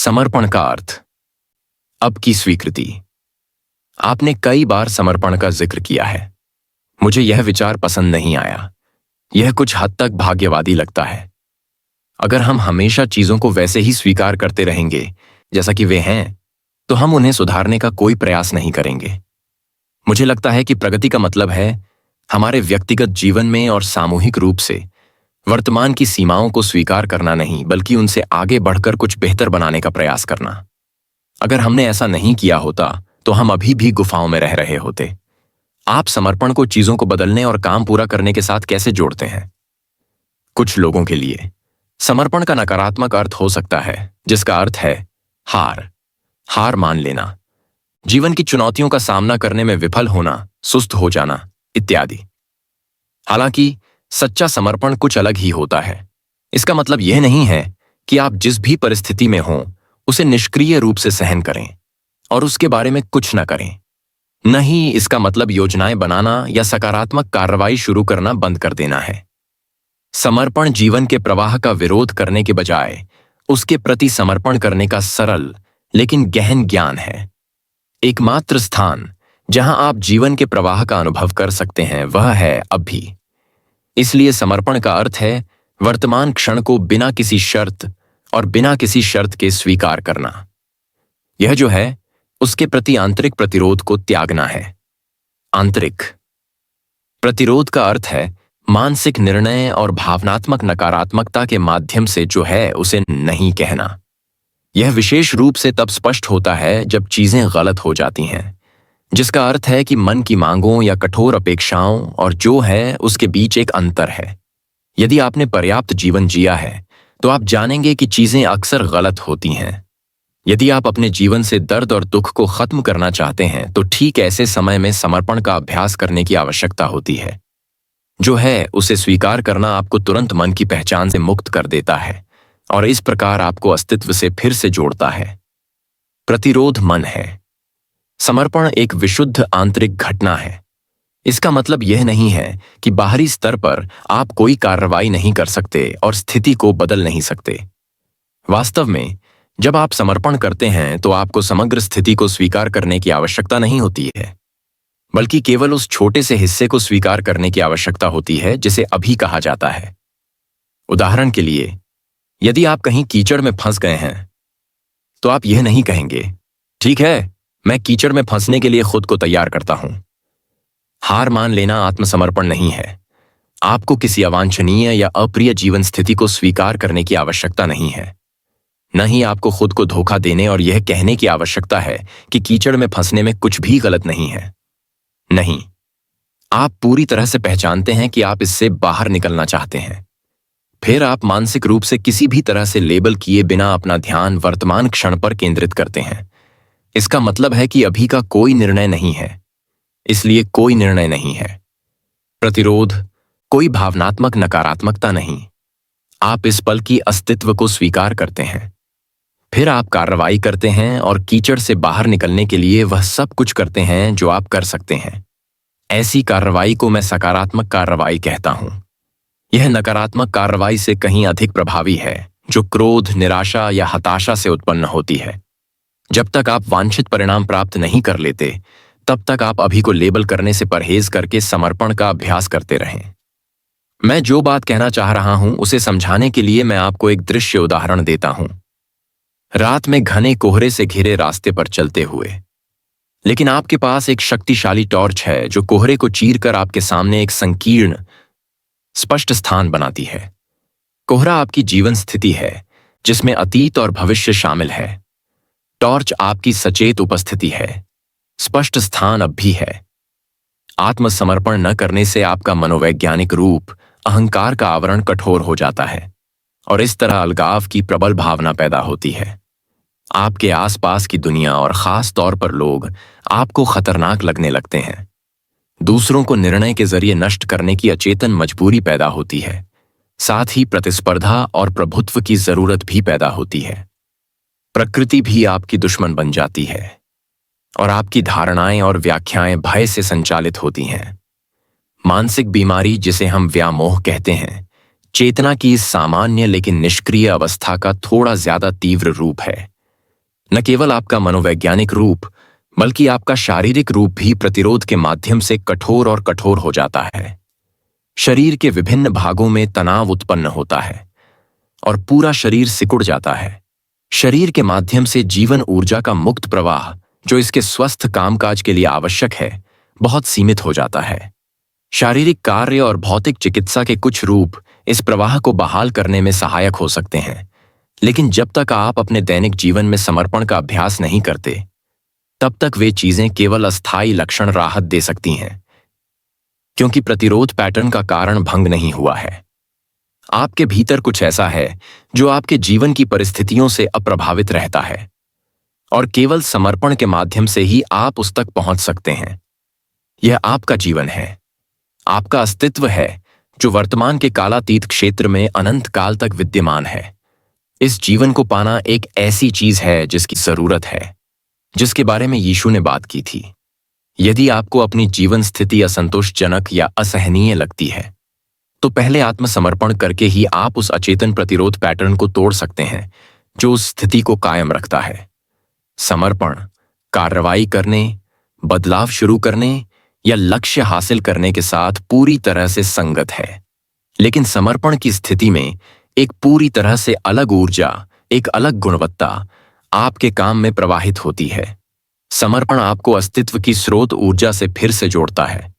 समर्पण का अर्थ। अब की स्वीकृति। आपने कई बार समर्पण का जिक्र किया है। मुझे यह विचार पसंद नहीं आया। यह कुछ हद तक भाग्यवादी लगता है। अगर हम हमेशा चीजों को वैसे ही स्वीकार करते रहेंगे जैसा कि वे हैं, तो हम उन्हें सुधारने का कोई प्रयास नहीं करेंगे। मुझे लगता है कि प्रगति का मतलब है हमारे व्यक्तिगत जीवन में और सामूहिक रूप से वर्तमान की सीमाओं को स्वीकार करना नहीं, बल्कि उनसे आगे बढ़कर कुछ बेहतर बनाने का प्रयास करना। अगर हमने ऐसा नहीं किया होता तो हम अभी भी गुफाओं में रह रहे होते। आप समर्पण को चीजों को बदलने और काम पूरा करने के साथ कैसे जोड़ते हैं? कुछ लोगों के लिए समर्पण का नकारात्मक अर्थ हो सकता है, जिसका अर्थ है हार मान लेना, जीवन की चुनौतियों का सामना करने में विफल होना, सुस्त हो जाना इत्यादि। हालांकि सच्चा समर्पण कुछ अलग ही होता है। इसका मतलब यह नहीं है कि आप जिस भी परिस्थिति में हों उसे निष्क्रिय रूप से सहन करें और उसके बारे में कुछ न करें। नहीं, इसका मतलब योजनाएं बनाना या सकारात्मक कार्रवाई शुरू करना बंद कर देना है। समर्पण जीवन के प्रवाह का विरोध करने के बजाय उसके प्रति समर्पण करने का सरल लेकिन गहन ज्ञान है। एकमात्र स्थान जहां आप जीवन के प्रवाह का अनुभव कर सकते हैं वह है अभी। इसलिए समर्पण का अर्थ है वर्तमान क्षण को बिना किसी शर्त और बिना किसी शर्त के स्वीकार करना। यह जो है उसके प्रति आंतरिक प्रतिरोध को त्यागना है। आंतरिक प्रतिरोध का अर्थ है मानसिक निर्णय और भावनात्मक नकारात्मकता के माध्यम से जो है उसे नहीं कहना। यह विशेष रूप से तब स्पष्ट होता है जब चीजें गलत हो जाती हैं, जिसका अर्थ है कि मन की मांगों या कठोर अपेक्षाओं और जो है उसके बीच एक अंतर है। यदि आपने पर्याप्त जीवन जिया है तो आप जानेंगे कि चीजें अक्सर गलत होती हैं। यदि आप अपने जीवन से दर्द और दुख को खत्म करना चाहते हैं तो ठीक ऐसे समय में समर्पण का अभ्यास करने की आवश्यकता होती है। जो है उसे स्वीकार करना आपको तुरंत मन की पहचान से मुक्त कर देता है और इस प्रकार आपको अस्तित्व से फिर से जोड़ता है। प्रतिरोध मन है। समर्पण एक विशुद्ध आंतरिक घटना है। इसका मतलब यह नहीं है कि बाहरी स्तर पर आप कोई कार्रवाई नहीं कर सकते और स्थिति को बदल नहीं सकते। वास्तव में जब आप समर्पण करते हैं तो आपको समग्र स्थिति को स्वीकार करने की आवश्यकता नहीं होती है, बल्कि केवल उस छोटे से हिस्से को स्वीकार करने की आवश्यकता होती है जिसे अभी कहा जाता है। उदाहरण के लिए, यदि आप कहीं कीचड़ में फंस गए हैं तो आप यह नहीं कहेंगे, ठीक है, मैं कीचड़ में फंसने के लिए खुद को तैयार करता हूं। हार मान लेना आत्मसमर्पण नहीं है। आपको किसी अवांछनीय या अप्रिय जीवन स्थिति को स्वीकार करने की आवश्यकता नहीं है। न ही आपको खुद को धोखा देने और यह कहने की आवश्यकता है कि कीचड़ में फंसने में कुछ भी गलत नहीं है। नहीं, आप पूरी तरह से पहचानते हैं कि आप इससे बाहर निकलना चाहते हैं। फिर आप मानसिक रूप से किसी भी तरह से लेबल किए बिना अपना ध्यान वर्तमान क्षण पर केंद्रित करते हैं। इसका मतलब है कि अभी का कोई निर्णय नहीं है, इसलिए कोई निर्णय नहीं है। प्रतिरोध कोई भावनात्मक नकारात्मकता नहीं। आप इस पल की अस्तित्व को स्वीकार करते हैं। फिर आप कार्रवाई करते हैं और कीचड़ से बाहर निकलने के लिए वह सब कुछ करते हैं जो आप कर सकते हैं। ऐसी कार्रवाई को मैं सकारात्मक कार्रवाई कहता हूं। यह नकारात्मक कार्रवाई से कहीं अधिक प्रभावी है, जो क्रोध, निराशा या हताशा से उत्पन्न होती है। जब तक आप वांछित परिणाम प्राप्त नहीं कर लेते, तब तक आप अभी को लेबल करने से परहेज करके समर्पण का अभ्यास करते रहें। मैं जो बात कहना चाह रहा हूं उसे समझाने के लिए मैं आपको एक दृश्य उदाहरण देता हूं। रात में घने कोहरे से घिरे रास्ते पर चलते हुए, लेकिन आपके पास एक शक्तिशाली टॉर्च है जो कोहरे को चीरकर आपके सामने एक संकीर्ण, स्पष्ट स्थान बनाती है। कोहरा आपकी जीवन स्थिति है जिसमें अतीत और भविष्य शामिल है। टॉर्च आपकी सचेत उपस्थिति है। स्पष्ट स्थान अब भी है। आत्मसमर्पण न करने से आपका मनोवैज्ञानिक रूप, अहंकार का आवरण कठोर हो जाता है और इस तरह अलगाव की प्रबल भावना पैदा होती है। आपके आसपास की दुनिया और खास तौर पर लोग आपको खतरनाक लगने लगते हैं। दूसरों को निर्णय के जरिए नष्ट करने की अचेतन मजबूरी पैदा होती है। साथ ही प्रतिस्पर्धा और प्रभुत्व की जरूरत भी पैदा होती है। प्रकृति भी आपकी दुश्मन बन जाती है और आपकी धारणाएं और व्याख्याएं भय से संचालित होती हैं। मानसिक बीमारी, जिसे हम व्यामोह कहते हैं, चेतना की इस सामान्य लेकिन निष्क्रिय अवस्था का थोड़ा ज्यादा तीव्र रूप है। न केवल आपका मनोवैज्ञानिक रूप बल्कि आपका शारीरिक रूप भी प्रतिरोध के माध्यम से कठोर और कठोर हो जाता है। शरीर के विभिन्न भागों में तनाव उत्पन्न होता है और पूरा शरीर सिकुड़ जाता है। शरीर के माध्यम से जीवन ऊर्जा का मुक्त प्रवाह, जो इसके स्वस्थ कामकाज के लिए आवश्यक है, बहुत सीमित हो जाता है। शारीरिक कार्य और भौतिक चिकित्सा के कुछ रूप इस प्रवाह को बहाल करने में सहायक हो सकते हैं, लेकिन जब तक आप अपने दैनिक जीवन में समर्पण का अभ्यास नहीं करते, तब तक वे चीजें केवल अस्थायी लक्षण राहत दे सकती हैं, क्योंकि प्रतिरोध पैटर्न का कारण भंग नहीं हुआ है। आपके भीतर कुछ ऐसा है जो आपके जीवन की परिस्थितियों से अप्रभावित रहता है, और केवल समर्पण के माध्यम से ही आप उस तक पहुंच सकते हैं। यह आपका जीवन है, आपका अस्तित्व है, जो वर्तमान के कालातीत क्षेत्र में अनंत काल तक विद्यमान है। इस जीवन को पाना एक ऐसी चीज है जिसकी जरूरत है, जिसके बारे में यीशु ने बात की थी। यदि आपको अपनी जीवन स्थिति असंतोषजनक या असहनीय लगती है, तो पहले आत्मसमर्पण करके ही आप उस अचेतन प्रतिरोध पैटर्न को तोड़ सकते हैं जो उस स्थिति को कायम रखता है। समर्पण कार्रवाई करने, बदलाव शुरू करने या लक्ष्य हासिल करने के साथ पूरी तरह से संगत है, लेकिन समर्पण की स्थिति में एक पूरी तरह से अलग ऊर्जा, एक अलग गुणवत्ता आपके काम में प्रवाहित होती है। समर्पण आपको अस्तित्व की स्रोत ऊर्जा से फिर से जोड़ता है,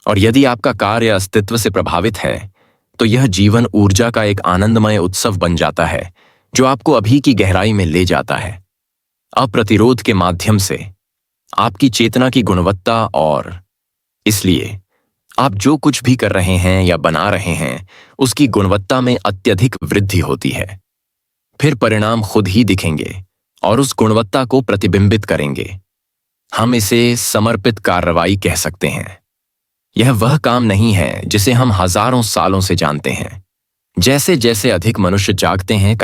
और यदि आपका कार्य अस्तित्व से प्रभावित है, तो यह जीवन ऊर्जा का एक आनंदमय उत्सव बन जाता है जो आपको अभी की गहराई में ले जाता है। अप्रतिरोध के माध्यम से आपकी चेतना की गुणवत्ता, और इसलिए आप जो कुछ भी कर रहे हैं या बना रहे हैं, उसकी गुणवत्ता में अत्यधिक वृद्धि होती है। फिर परिणाम खुद ही दिखेंगे और उस गुणवत्ता को प्रतिबिंबित करेंगे। हम इसे समर्पित कार्रवाई कह सकते हैं। यह वह काम नहीं है जिसे हम हजारों सालों से जानते हैं। जैसे जैसे अधिक मनुष्य जागते हैं,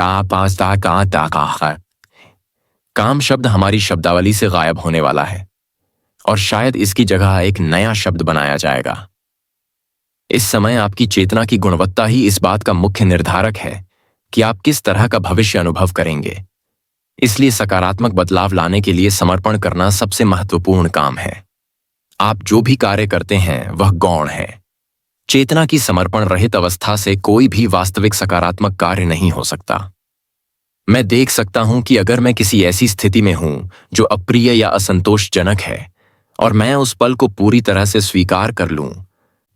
काम शब्द हमारी शब्दावली से गायब होने वाला है, और शायद इसकी जगह एक नया शब्द बनाया जाएगा। इस समय आपकी चेतना की गुणवत्ता ही इस बात का मुख्य निर्धारक है कि आप किस तरह का भविष्य अनुभव करेंगे। इसलिए सकारात्मक बदलाव लाने के लिए समर्पण करना सबसे महत्वपूर्ण काम है। आप जो भी कार्य करते हैं वह गौण है। चेतना की समर्पण रहित अवस्था से कोई भी वास्तविक सकारात्मक कार्य नहीं हो सकता। मैं देख सकता हूं कि अगर मैं किसी ऐसी स्थिति में हूं जो अप्रिय या असंतोषजनक है, और मैं उस पल को पूरी तरह से स्वीकार कर लूं,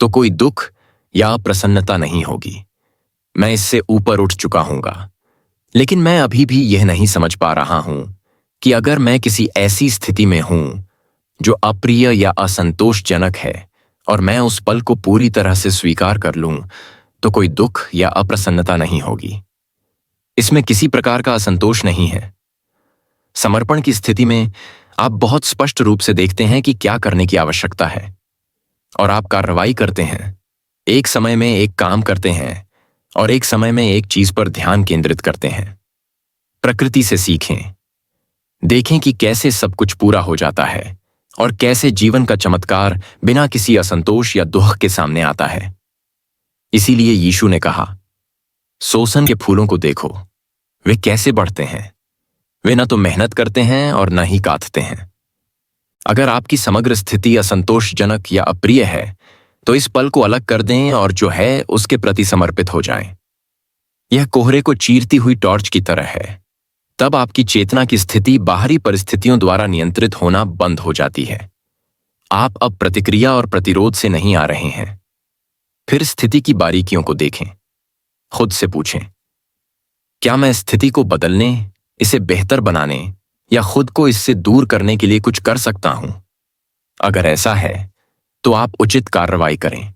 तो कोई दुख या अप्रसन्नता नहीं होगी। मैं इससे ऊपर उठ चुका हूंगा। लेकिन मैं अभी भी यह नहीं समझ पा रहा हूं कि अगर मैं किसी ऐसी स्थिति में हूं जो अप्रिय या असंतोषजनक है, और मैं उस पल को पूरी तरह से स्वीकार कर लूं, तो कोई दुख या अप्रसन्नता नहीं होगी। इसमें किसी प्रकार का असंतोष नहीं है। समर्पण की स्थिति में आप बहुत स्पष्ट रूप से देखते हैं कि क्या करने की आवश्यकता है, और आप कार्रवाई करते हैं। एक समय में एक काम करते हैं और एक समय में एक चीज पर ध्यान केंद्रित करते हैं। प्रकृति से सीखें। देखें कि कैसे सब कुछ पूरा हो जाता है और कैसे जीवन का चमत्कार बिना किसी असंतोष या दुख के सामने आता है। इसीलिए यीशु ने कहा, सोसन के फूलों को देखो, वे कैसे बढ़ते हैं। वे न तो मेहनत करते हैं और न ही काटते हैं। अगर आपकी समग्र स्थिति असंतोषजनक या अप्रिय है, तो इस पल को अलग कर दें और जो है उसके प्रति समर्पित हो जाएं। यह कोहरे को चीरती हुई टॉर्च की तरह है। तब आपकी चेतना की स्थिति बाहरी परिस्थितियों द्वारा नियंत्रित होना बंद हो जाती है। आप अब प्रतिक्रिया और प्रतिरोध से नहीं आ रहे हैं। फिर स्थिति की बारीकियों को देखें। खुद से पूछें, क्या मैं स्थिति को बदलने, इसे बेहतर बनाने या खुद को इससे दूर करने के लिए कुछ कर सकता हूं? अगर ऐसा है, तो आप उचित कार्रवाई करें।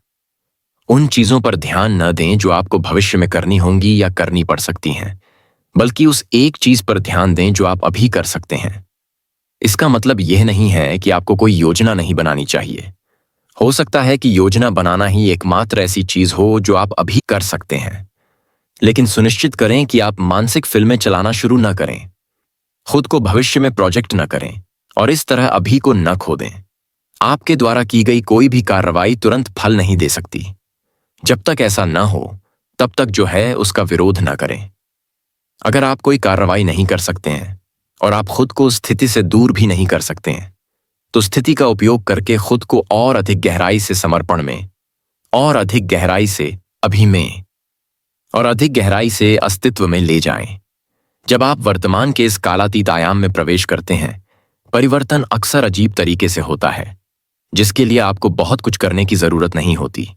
उन चीजों पर ध्यान न दें जो आपको भविष्य में करनी होंगी या करनी पड़ सकती हैं, बल्कि उस एक चीज पर ध्यान दें जो आप अभी कर सकते हैं। इसका मतलब यह नहीं है कि आपको कोई योजना नहीं बनानी चाहिए। हो सकता है कि योजना बनाना ही एकमात्र ऐसी चीज हो जो आप अभी कर सकते हैं, लेकिन सुनिश्चित करें कि आप मानसिक फिल्में चलाना शुरू न करें, खुद को भविष्य में प्रोजेक्ट न करें और इस तरह अभी को न खो दें। आपके द्वारा की गई कोई भी कार्रवाई तुरंत फल नहीं दे सकती। जब तक ऐसा न हो, तब तक जो है उसका विरोध न करें। अगर आप कोई कार्रवाई नहीं कर सकते हैं, और आप खुद को उस स्थिति से दूर भी नहीं कर सकते हैं, तो स्थिति का उपयोग करके खुद को और अधिक गहराई से समर्पण में, और अधिक गहराई से अभी में, और अधिक गहराई से अस्तित्व में ले जाएं। जब आप वर्तमान के इस कालातीत आयाम में प्रवेश करते हैं, परिवर्तन अक्सर अजीब तरीके से होता है, जिसके लिए आपको बहुत कुछ करने की जरूरत नहीं होती।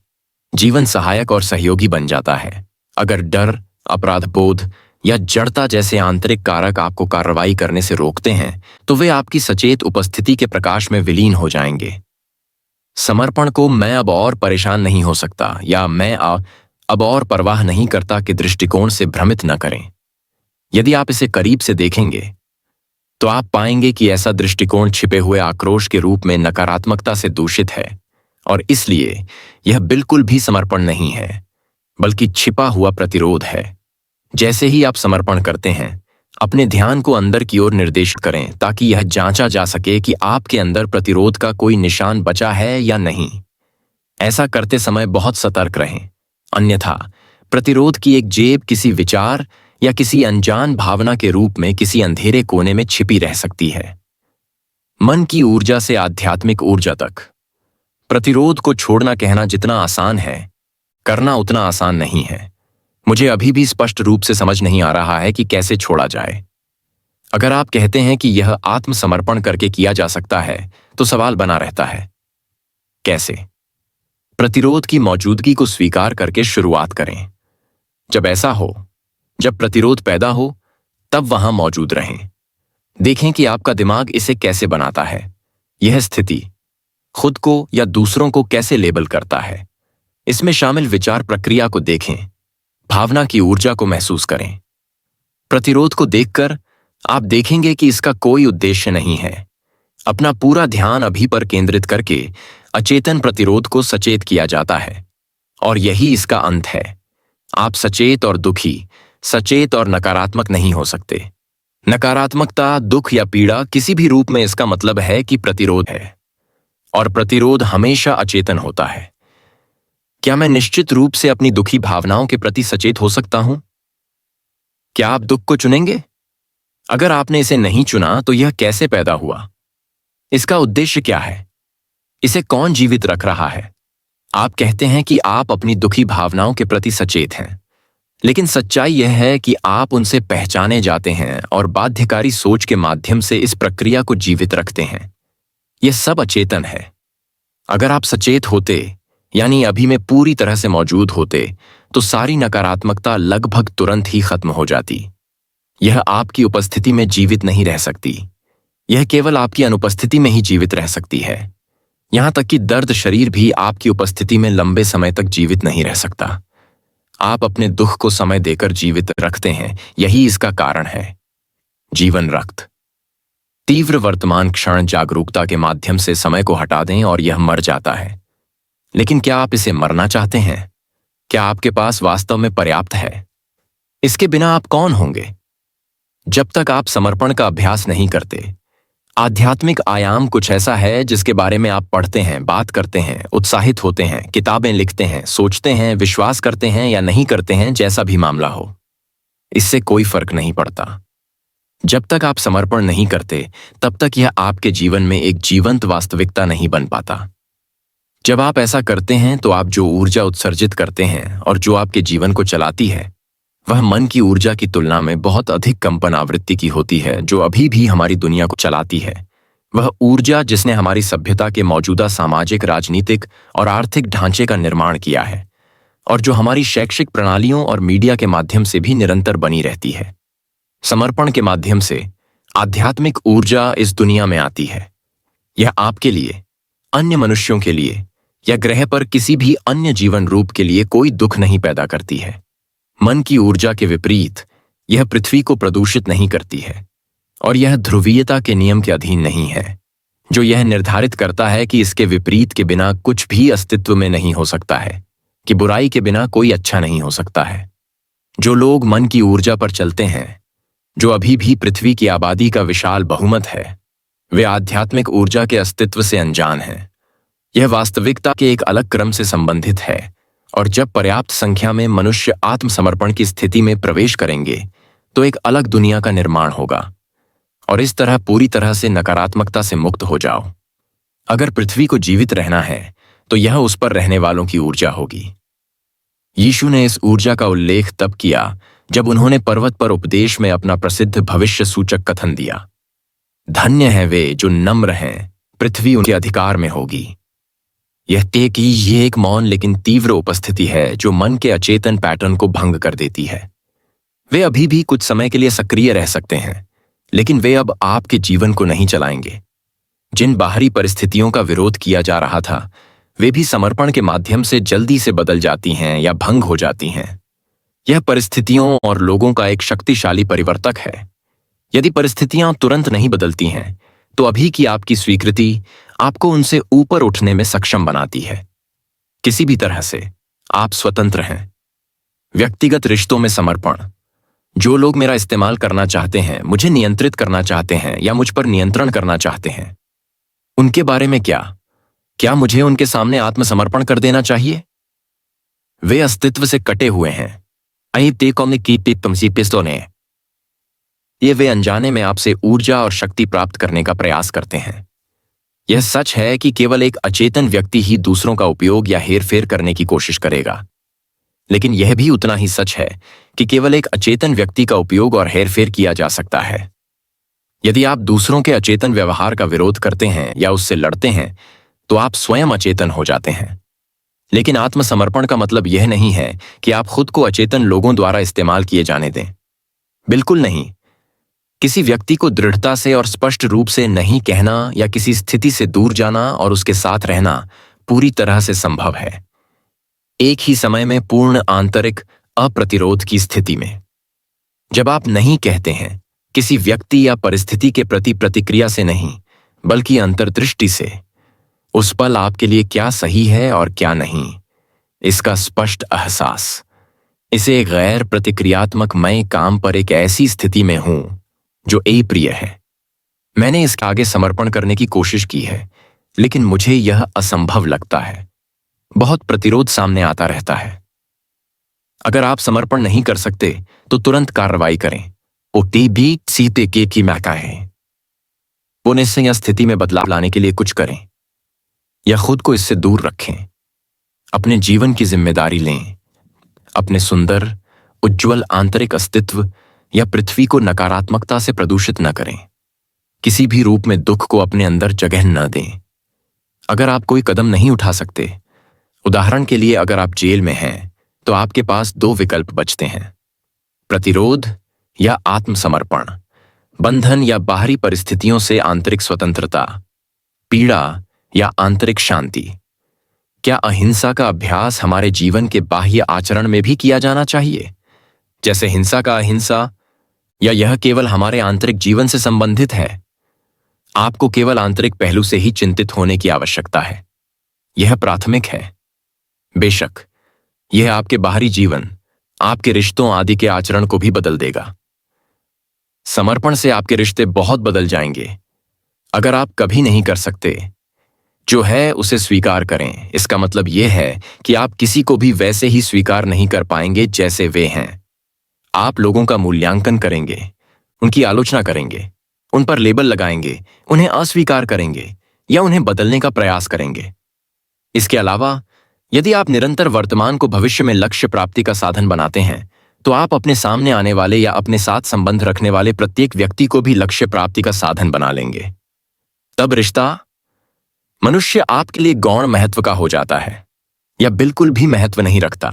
जीवन सहायक और सहयोगी बन जाता है। अगर डर, अपराध बोध या जड़ता जैसे आंतरिक कारक आपको कार्रवाई करने से रोकते हैं, तो वे आपकी सचेत उपस्थिति के प्रकाश में विलीन हो जाएंगे। समर्पण को मैं अब और परेशान नहीं हो सकता या मैं अब और परवाह नहीं करता के दृष्टिकोण से भ्रमित न करें। यदि आप इसे करीब से देखेंगे तो आप पाएंगे कि ऐसा दृष्टिकोण छिपे हुए आक्रोश के रूप में नकारात्मकता से दूषित है, और इसलिए यह बिल्कुल भी समर्पण नहीं है, बल्कि छिपा हुआ प्रतिरोध है। जैसे ही आप समर्पण करते हैं, अपने ध्यान को अंदर की ओर निर्देशित करें ताकि यह जांचा जा सके कि आपके अंदर प्रतिरोध का कोई निशान बचा है या नहीं। ऐसा करते समय बहुत सतर्क रहें, अन्यथा प्रतिरोध की एक जेब किसी विचार या किसी अनजान भावना के रूप में किसी अंधेरे कोने में छिपी रह सकती है। मन की ऊर्जा से आध्यात्मिक ऊर्जा तक प्रतिरोध को छोड़ना कहना जितना आसान है, करना उतना आसान नहीं है। मुझे अभी भी स्पष्ट रूप से समझ नहीं आ रहा है कि कैसे छोड़ा जाए। अगर आप कहते हैं कि यह आत्मसमर्पण करके किया जा सकता है, तो सवाल बना रहता है, कैसे? प्रतिरोध की मौजूदगी को स्वीकार करके शुरुआत करें। जब ऐसा हो, जब प्रतिरोध पैदा हो, तब वहां मौजूद रहें। देखें कि आपका दिमाग इसे कैसे बनाता है। यह स्थिति खुद को या दूसरों को कैसे लेबल करता है। इसमें शामिल विचार प्रक्रिया को देखें, भावना की ऊर्जा को महसूस करें। प्रतिरोध को देखकर आप देखेंगे कि इसका कोई उद्देश्य नहीं है। अपना पूरा ध्यान अभी पर केंद्रित करके अचेतन प्रतिरोध को सचेत किया जाता है, और यही इसका अंत है। आप सचेत और दुखी, सचेत और नकारात्मक नहीं हो सकते। नकारात्मकता, दुख या पीड़ा किसी भी रूप में इसका मतलब है कि प्रतिरोध है, और प्रतिरोध हमेशा अचेतन होता है। क्या मैं निश्चित रूप से अपनी दुखी भावनाओं के प्रति सचेत हो सकता हूं? क्या आप दुख को चुनेंगे? अगर आपने इसे नहीं चुना तो यह कैसे पैदा हुआ? इसका उद्देश्य क्या है? इसे कौन जीवित रख रहा है? आप कहते हैं कि आप अपनी दुखी भावनाओं के प्रति सचेत हैं, लेकिन सच्चाई यह है कि आप उनसे पहचाने जाते हैं और बाध्यकारी सोच के माध्यम से इस प्रक्रिया को जीवित रखते हैं। यह सब अचेतन है। अगर आप सचेत होते, यानी अभी में पूरी तरह से मौजूद होते, तो सारी नकारात्मकता लगभग तुरंत ही खत्म हो जाती। यह आपकी उपस्थिति में जीवित नहीं रह सकती, यह केवल आपकी अनुपस्थिति में ही जीवित रह सकती है। यहां तक कि दर्द शरीर भी आपकी उपस्थिति में लंबे समय तक जीवित नहीं रह सकता। आप अपने दुख को समय देकर जीवित रखते हैं, यही इसका कारण है। जीवन रक्त तीव्र वर्तमान क्षण जागरूकता के माध्यम से समय को हटा दें और यह मर जाता है। लेकिन क्या आप इसे मरना चाहते हैं? क्या आपके पास वास्तव में पर्याप्त है? इसके बिना आप कौन होंगे? जब तक आप समर्पण का अभ्यास नहीं करते, आध्यात्मिक आयाम कुछ ऐसा है जिसके बारे में आप पढ़ते हैं, बात करते हैं, उत्साहित होते हैं, किताबें लिखते हैं, सोचते हैं, विश्वास करते हैं या नहीं करते हैं, जैसा भी मामला हो, इससे कोई फर्क नहीं पड़ता। जब तक आप समर्पण नहीं करते, तब तक यह आपके जीवन में एक जीवंत वास्तविकता नहीं बन पाता। जब आप ऐसा करते हैं तो आप जो ऊर्जा उत्सर्जित करते हैं और जो आपके जीवन को चलाती है, वह मन की ऊर्जा की तुलना में बहुत अधिक कंपन आवृत्ति की होती है, जो अभी भी हमारी दुनिया को चलाती है। वह ऊर्जा जिसने हमारी सभ्यता के मौजूदा सामाजिक, राजनीतिक और आर्थिक ढांचे का निर्माण किया है, और जो हमारी शैक्षिक प्रणालियों और मीडिया के माध्यम से भी निरंतर बनी रहती है। समर्पण के माध्यम से आध्यात्मिक ऊर्जा इस दुनिया में आती है। यह आपके लिए, अन्य मनुष्यों के लिए या ग्रह पर किसी भी अन्य जीवन रूप के लिए कोई दुख नहीं पैदा करती है। मन की ऊर्जा के विपरीत यह पृथ्वी को प्रदूषित नहीं करती है, और यह ध्रुवीयता के नियम के अधीन नहीं है, जो यह निर्धारित करता है कि इसके विपरीत के बिना कुछ भी अस्तित्व में नहीं हो सकता है, कि बुराई के बिना कोई अच्छा नहीं हो सकता है। जो लोग मन की ऊर्जा पर चलते हैं, जो अभी भी पृथ्वी की आबादी का विशाल बहुमत है, वे आध्यात्मिक ऊर्जा के अस्तित्व से अनजान हैं। यह वास्तविकता के एक अलग क्रम से संबंधित है, और जब पर्याप्त संख्या में मनुष्य आत्मसमर्पण की स्थिति में प्रवेश करेंगे, तो एक अलग दुनिया का निर्माण होगा। और इस तरह पूरी तरह से नकारात्मकता से मुक्त हो जाओ। अगर पृथ्वी को जीवित रहना है तो यह उस पर रहने वालों की ऊर्जा होगी। यीशु ने इस ऊर्जा का उल्लेख तब किया जब उन्होंने पर्वत पर उपदेश में अपना प्रसिद्ध भविष्य सूचक कथन दिया, धन्य है वे जो नम्र हैं, पृथ्वी उनके अधिकार में होगी। यह तय कि ये एक मौन लेकिन तीव्र उपस्थिति है जो मन के अचेतन पैटर्न को भंग कर देती है। वे अभी भी कुछ समय के लिए सक्रिय रह सकते हैं, लेकिन वे अब आपके जीवन को नहीं चलाएंगे। जिन बाहरी परिस्थितियों का विरोध किया जा रहा था, वे भी समर्पण के माध्यम से जल्दी से बदल जाती हैं या भंग हो जाती हैं। यह परिस्थितियों और लोगों का एक शक्तिशाली परिवर्तक है। यदि परिस्थितियां तुरंत नहीं बदलती हैं, तो अभी की आपकी स्वीकृति आपको उनसे ऊपर उठने में सक्षम बनाती है। किसी भी तरह से आप स्वतंत्र हैं। व्यक्तिगत रिश्तों में समर्पण। जो लोग मेरा इस्तेमाल करना चाहते हैं, मुझे नियंत्रित करना चाहते हैं या मुझ पर नियंत्रण करना चाहते हैं, उनके बारे में क्या मुझे उनके सामने आत्मसमर्पण कर देना चाहिए? वे अस्तित्व से कटे हुए हैं। ये वे अनजाने में आपसे ऊर्जा और शक्ति प्राप्त करने का प्रयास करते हैं। यह सच है कि केवल एक अचेतन व्यक्ति ही दूसरों का उपयोग या हेरफेर करने की कोशिश करेगा, लेकिन यह भी उतना ही सच है कि केवल एक अचेतन व्यक्ति का उपयोग और हेरफेर किया जा सकता है। यदि आप दूसरों के अचेतन व्यवहार का विरोध करते हैं या उससे लड़ते हैं, तो आप स्वयं अचेतन हो जाते हैं। लेकिन आत्मसमर्पण का मतलब यह नहीं है कि आप खुद को अचेतन लोगों द्वारा इस्तेमाल किए जाने दें। बिल्कुल नहीं। किसी व्यक्ति को दृढ़ता से और स्पष्ट रूप से नहीं कहना या किसी स्थिति से दूर जाना और उसके साथ रहना पूरी तरह से संभव है, एक ही समय में पूर्ण आंतरिक अप्रतिरोध की स्थिति में। जब आप नहीं कहते हैं, किसी व्यक्ति या परिस्थिति के प्रति प्रतिक्रिया से नहीं, बल्कि अंतर्दृष्टि से, उस पल आपके लिए क्या सही है और क्या नहीं, इसका स्पष्ट एहसास, इसे गैर प्रतिक्रियात्मक मैं काम पर एक ऐसी स्थिति में हूं जो अप्रिय है। मैंने इसके आगे समर्पण करने की कोशिश की है, लेकिन मुझे यह असंभव लगता है। बहुत प्रतिरोध सामने आता रहता है। अगर आप समर्पण नहीं कर सकते तो तुरंत कार्रवाई करें। ओटीबी सीते के की मैका है। वो निश्चय स्थिति में बदलाव लाने के लिए कुछ करें या खुद को इससे दूर रखें। अपने जीवन की जिम्मेदारी लें। अपने सुंदर, उज्ज्वल आंतरिक अस्तित्व या पृथ्वी को नकारात्मकता से प्रदूषित न करें। किसी भी रूप में दुख को अपने अंदर जगह न दें। अगर आप कोई कदम नहीं उठा सकते, उदाहरण के लिए अगर आप जेल में हैं, तो आपके पास 2 विकल्प बचते हैं, प्रतिरोध या आत्मसमर्पण, बंधन या बाहरी परिस्थितियों से आंतरिक स्वतंत्रता, पीड़ा या आंतरिक शांति। क्या अहिंसा का अभ्यास हमारे जीवन के बाह्य आचरण में भी किया जाना चाहिए, जैसे हिंसा का अहिंसा, या यह केवल हमारे आंतरिक जीवन से संबंधित है? आपको केवल आंतरिक पहलू से ही चिंतित होने की आवश्यकता है। यह प्राथमिक है। बेशक यह आपके बाहरी जीवन, आपके रिश्तों आदि के आचरण को भी बदल देगा। समर्पण से आपके रिश्ते बहुत बदल जाएंगे। अगर आप कभी नहीं कर सकते, जो है उसे स्वीकार करें। इसका मतलब यह है कि आप किसी को भी वैसे ही स्वीकार नहीं कर पाएंगे जैसे वे हैं। आप लोगों का मूल्यांकन करेंगे, उनकी आलोचना करेंगे, उन पर लेबल लगाएंगे, उन्हें अस्वीकार करेंगे या उन्हें बदलने का प्रयास करेंगे। इसके अलावा यदि आप निरंतर वर्तमान को भविष्य में लक्ष्य प्राप्ति का साधन बनाते हैं, तो आप अपने सामने आने वाले या अपने साथ संबंध रखने वाले प्रत्येक व्यक्ति को भी लक्ष्य प्राप्ति का साधन बना लेंगे। तब रिश्ता, मनुष्य आपके लिए गौण महत्व का हो जाता है या बिल्कुल भी महत्व नहीं रखता।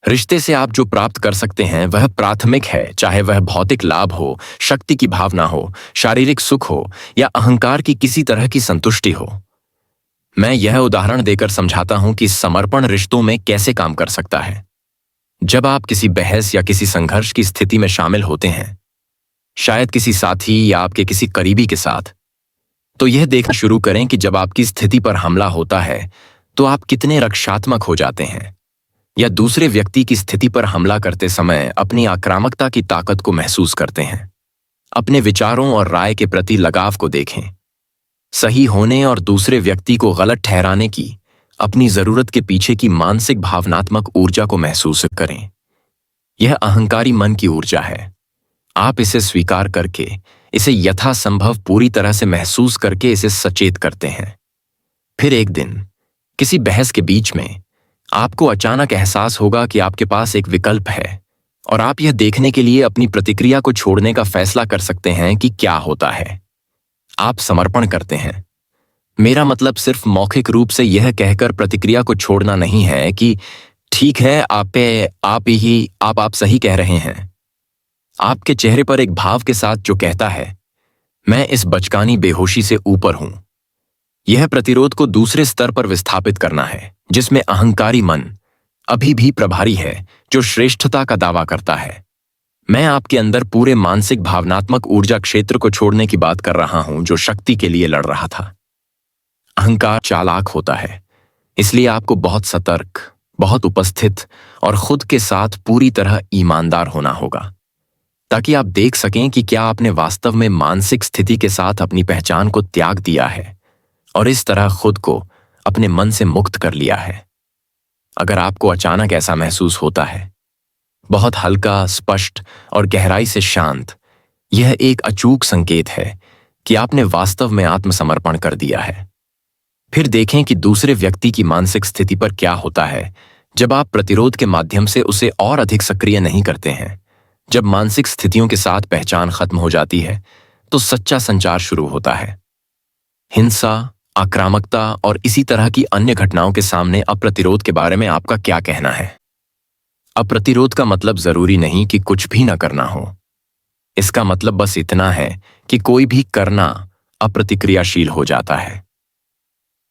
रिश्ते से आप जो प्राप्त कर सकते हैं वह प्राथमिक है, चाहे वह भौतिक लाभ हो, शक्ति की भावना हो, शारीरिक सुख हो या अहंकार की किसी तरह की संतुष्टि हो। मैं यह उदाहरण देकर समझाता हूं कि समर्पण रिश्तों में कैसे काम कर सकता है। जब आप किसी बहस या किसी संघर्ष की स्थिति में शामिल होते हैं, शायद किसी साथी या आपके किसी करीबी के साथ, तो यह देखना शुरू करें कि जब आपकी स्थिति पर हमला होता है तो आप कितने रक्षात्मक हो जाते हैं, या दूसरे व्यक्ति की स्थिति पर हमला करते समय अपनी आक्रामकता की ताकत को महसूस करते हैं। अपने विचारों और राय के प्रति लगाव को देखें। सही होने और दूसरे व्यक्ति को गलत ठहराने की अपनी जरूरत के पीछे की मानसिक भावनात्मक ऊर्जा को महसूस करें। यह अहंकारी मन की ऊर्जा है। आप इसे स्वीकार करके इसे यथासंभव पूरी तरह से महसूस करके इसे सचेत करते हैं। फिर एक दिन किसी बहस के बीच में आपको अचानक एहसास होगा कि आपके पास एक विकल्प है और आप यह देखने के लिए अपनी प्रतिक्रिया को छोड़ने का फैसला कर सकते हैं कि क्या होता है। आप समर्पण करते हैं। मेरा मतलब सिर्फ मौखिक रूप से यह कहकर प्रतिक्रिया को छोड़ना नहीं है कि ठीक है, आप सही कह रहे हैं। आपके चेहरे पर एक भाव के साथ जो कहता है, मैं इस बचकानी बेहोशी से ऊपर हूं। यह प्रतिरोध को दूसरे स्तर पर विस्थापित करना है, जिसमें अहंकारी मन अभी भी प्रभारी है, जो श्रेष्ठता का दावा करता है। मैं आपके अंदर पूरे मानसिक भावनात्मक ऊर्जा क्षेत्र को छोड़ने की बात कर रहा हूं, जो शक्ति के लिए लड़ रहा था। अहंकार चालाक होता है, इसलिए आपको बहुत सतर्क, बहुत उपस्थित और खुद के साथ पूरी तरह ईमानदार होना होगा, ताकि आप देख सकें कि क्या आपने वास्तव में मानसिक स्थिति के साथ अपनी पहचान को त्याग दिया है और इस तरह खुद को अपने मन से मुक्त कर लिया है। अगर आपको अचानक ऐसा महसूस होता है, बहुत हल्का, स्पष्ट और गहराई से शांत, यह एक अचूक संकेत है कि आपने वास्तव में आत्मसमर्पण कर दिया है। फिर देखें कि दूसरे व्यक्ति की मानसिक स्थिति पर क्या होता है जब आप प्रतिरोध के माध्यम से उसे और अधिक सक्रिय नहीं करते हैं। जब मानसिक स्थितियों के साथ पहचान खत्म हो जाती है, तो सच्चा संचार शुरू होता है। हिंसा, आक्रामकता और इसी तरह की अन्य घटनाओं के सामने अप्रतिरोध के बारे में आपका क्या कहना है? अप्रतिरोध का मतलब जरूरी नहीं कि कुछ भी न करना हो। इसका मतलब बस इतना है कि कोई भी करना अप्रतिक्रियाशील हो जाता है।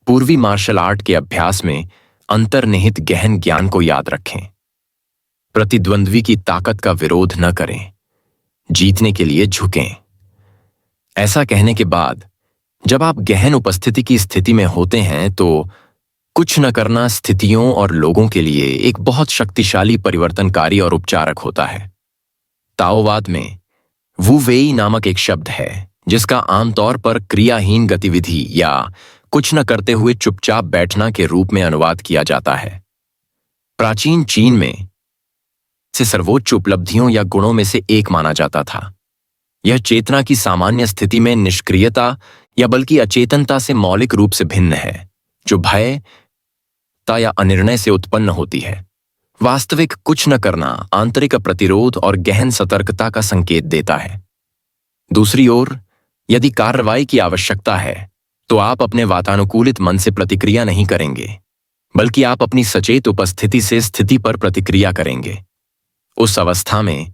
पूर्वी मार्शल आर्ट के अभ्यास में अंतर्निहित गहन ज्ञान को याद रखें। प्रतिद्वंद्वी की ताकत का विरोध न करें, जीतने के लिए झुकें। ऐसा कहने के बाद जब आप गहन उपस्थिति की स्थिति में होते हैं, तो कुछ न करना स्थितियों और लोगों के लिए एक बहुत शक्तिशाली परिवर्तनकारी और उपचारक होता है। ताओवाद में वू वेई नामक एक शब्द है, जिसका आमतौर पर क्रियाहीन गतिविधि या कुछ न करते हुए चुपचाप बैठना के रूप में अनुवाद किया जाता है। प्राचीन चीन में इसे सर्वोच्च उपलब्धियों या गुणों में से एक माना जाता था। यह चेतना की सामान्य स्थिति में निष्क्रियता या बल्कि अचेतनता से मौलिक रूप से भिन्न है, जो भय या अनिर्णय से उत्पन्न होती है। वास्तविक कुछ न करना आंतरिक प्रतिरोध और गहन सतर्कता का संकेत देता है। दूसरी ओर, यदि कार्रवाई की आवश्यकता है, तो आप अपने वातानुकूलित मन से प्रतिक्रिया नहीं करेंगे, बल्कि आप अपनी सचेत उपस्थिति से स्थिति पर प्रतिक्रिया करेंगे। उस अवस्था में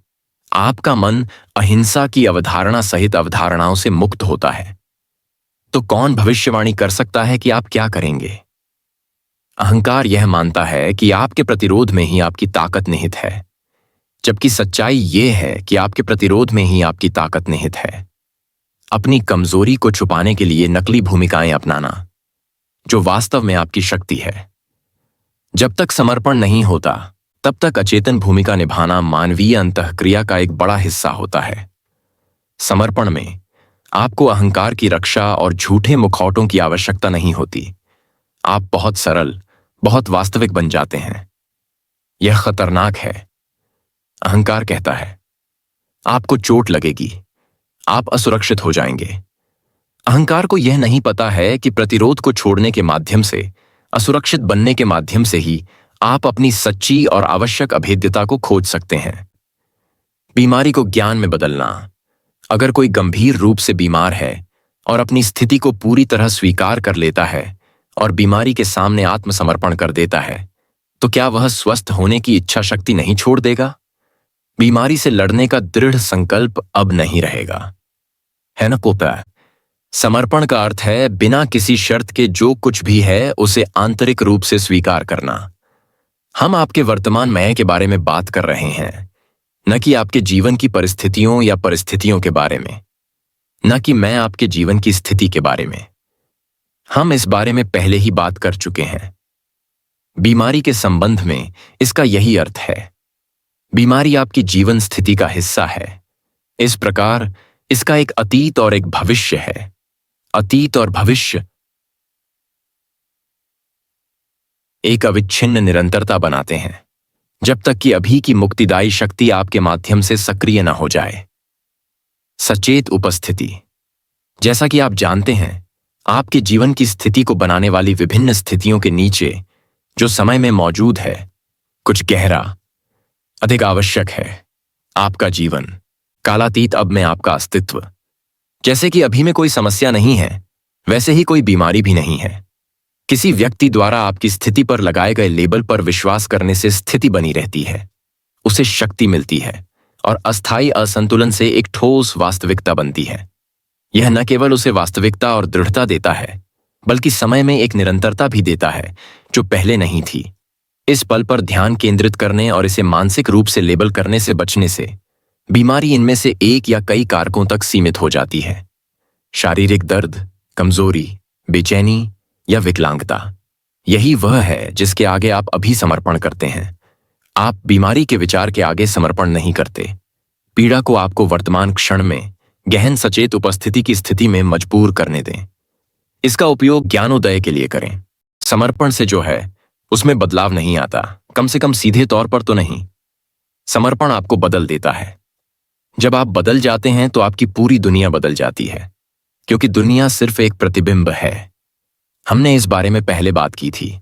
आपका मन अहिंसा की अवधारणा सहित अवधारणाओं से मुक्त होता है। तो कौन भविष्यवाणी कर सकता है कि आप क्या करेंगे? अहंकार यह मानता है कि आपके प्रतिरोध में ही आपकी ताकत निहित है, जबकि सच्चाई यह है कि आपके प्रतिरोध में ही आपकी ताकत निहित है। अपनी कमजोरी को छुपाने के लिए नकली भूमिकाएं अपनाना, जो वास्तव में आपकी शक्ति है। जब तक समर्पण नहीं होता, तब तक अचेतन भूमिका निभाना मानवीय अंतःक्रिया का एक बड़ा हिस्सा होता है। समर्पण में आपको अहंकार की रक्षा और झूठे मुखौटों की आवश्यकता नहीं होती। आप बहुत सरल, बहुत वास्तविक बन जाते हैं। यह खतरनाक है। अहंकार कहता है, आपको चोट लगेगी, आप असुरक्षित हो जाएंगे। अहंकार को यह नहीं पता है कि प्रतिरोध को छोड़ने के माध्यम से, असुरक्षित बनने के माध्यम से ही आप अपनी सच्ची और आवश्यक अभेद्यता को खोज सकते हैं। बीमारी को ज्ञान में बदलना। अगर कोई गंभीर रूप से बीमार है और अपनी स्थिति को पूरी तरह स्वीकार कर लेता है और बीमारी के सामने आत्मसमर्पण कर देता है, तो क्या वह स्वस्थ होने की इच्छा शक्ति नहीं छोड़ देगा? बीमारी से लड़ने का दृढ़ संकल्प अब नहीं रहेगा, है ना पोता? समर्पण का अर्थ है बिना किसी शर्त के जो कुछ भी है उसे आंतरिक रूप से स्वीकार करना। हम आपके वर्तमान मैं के बारे में बात कर रहे हैं, न कि आपके जीवन की परिस्थितियों या परिस्थितियों के बारे में, न कि मैं आपके जीवन की स्थिति के बारे में। हम इस बारे में पहले ही बात कर चुके हैं। बीमारी के संबंध में इसका यही अर्थ है। बीमारी आपकी जीवन स्थिति का हिस्सा है। इस प्रकार इसका एक अतीत और एक भविष्य है। अतीत और भविष्य एक अविच्छिन्न निरंतरता बनाते हैं, जब तक कि अभी की मुक्तिदायी शक्ति आपके माध्यम से सक्रिय न हो जाए। सचेत उपस्थिति। जैसा कि आप जानते हैं, आपके जीवन की स्थिति को बनाने वाली विभिन्न स्थितियों के नीचे जो समय में मौजूद है, कुछ गहरा, अधिक आवश्यक है। आपका जीवन, कालातीत अब में आपका अस्तित्व। जैसे कि अभी में कोई समस्या नहीं है, वैसे ही कोई बीमारी भी नहीं है। किसी व्यक्ति द्वारा आपकी स्थिति पर लगाए गए लेबल पर विश्वास करने से स्थिति बनी रहती है, उसे शक्ति मिलती है और अस्थायी असंतुलन से एक ठोस वास्तविकता बनती है। यह न केवल उसे वास्तविकता और दृढ़ता देता है, बल्कि समय में एक निरंतरता भी देता है जो पहले नहीं थी। इस पल पर ध्यान केंद्रित करने और इसे मानसिक रूप से लेबल करने से बचने से बीमारी इनमें से एक या कई कारकों तक सीमित हो जाती है। शारीरिक दर्द, कमजोरी, बेचैनी या विकलांगता, यही वह है जिसके आगे आप अभी समर्पण करते हैं। आप बीमारी के विचार के आगे समर्पण नहीं करते। पीड़ा को आपको वर्तमान क्षण में गहन सचेत उपस्थिति की स्थिति में मजबूर करने दें। इसका उपयोग ज्ञानोदय के लिए करें। समर्पण से जो है उसमें बदलाव नहीं आता, कम से कम सीधे तौर पर तो नहीं। समर्पण आपको बदल देता है। जब आप बदल जाते हैं तो आपकी पूरी दुनिया बदल जाती है, क्योंकि दुनिया सिर्फ एक प्रतिबिंब है। हमने इस बारे में पहले बात की थी।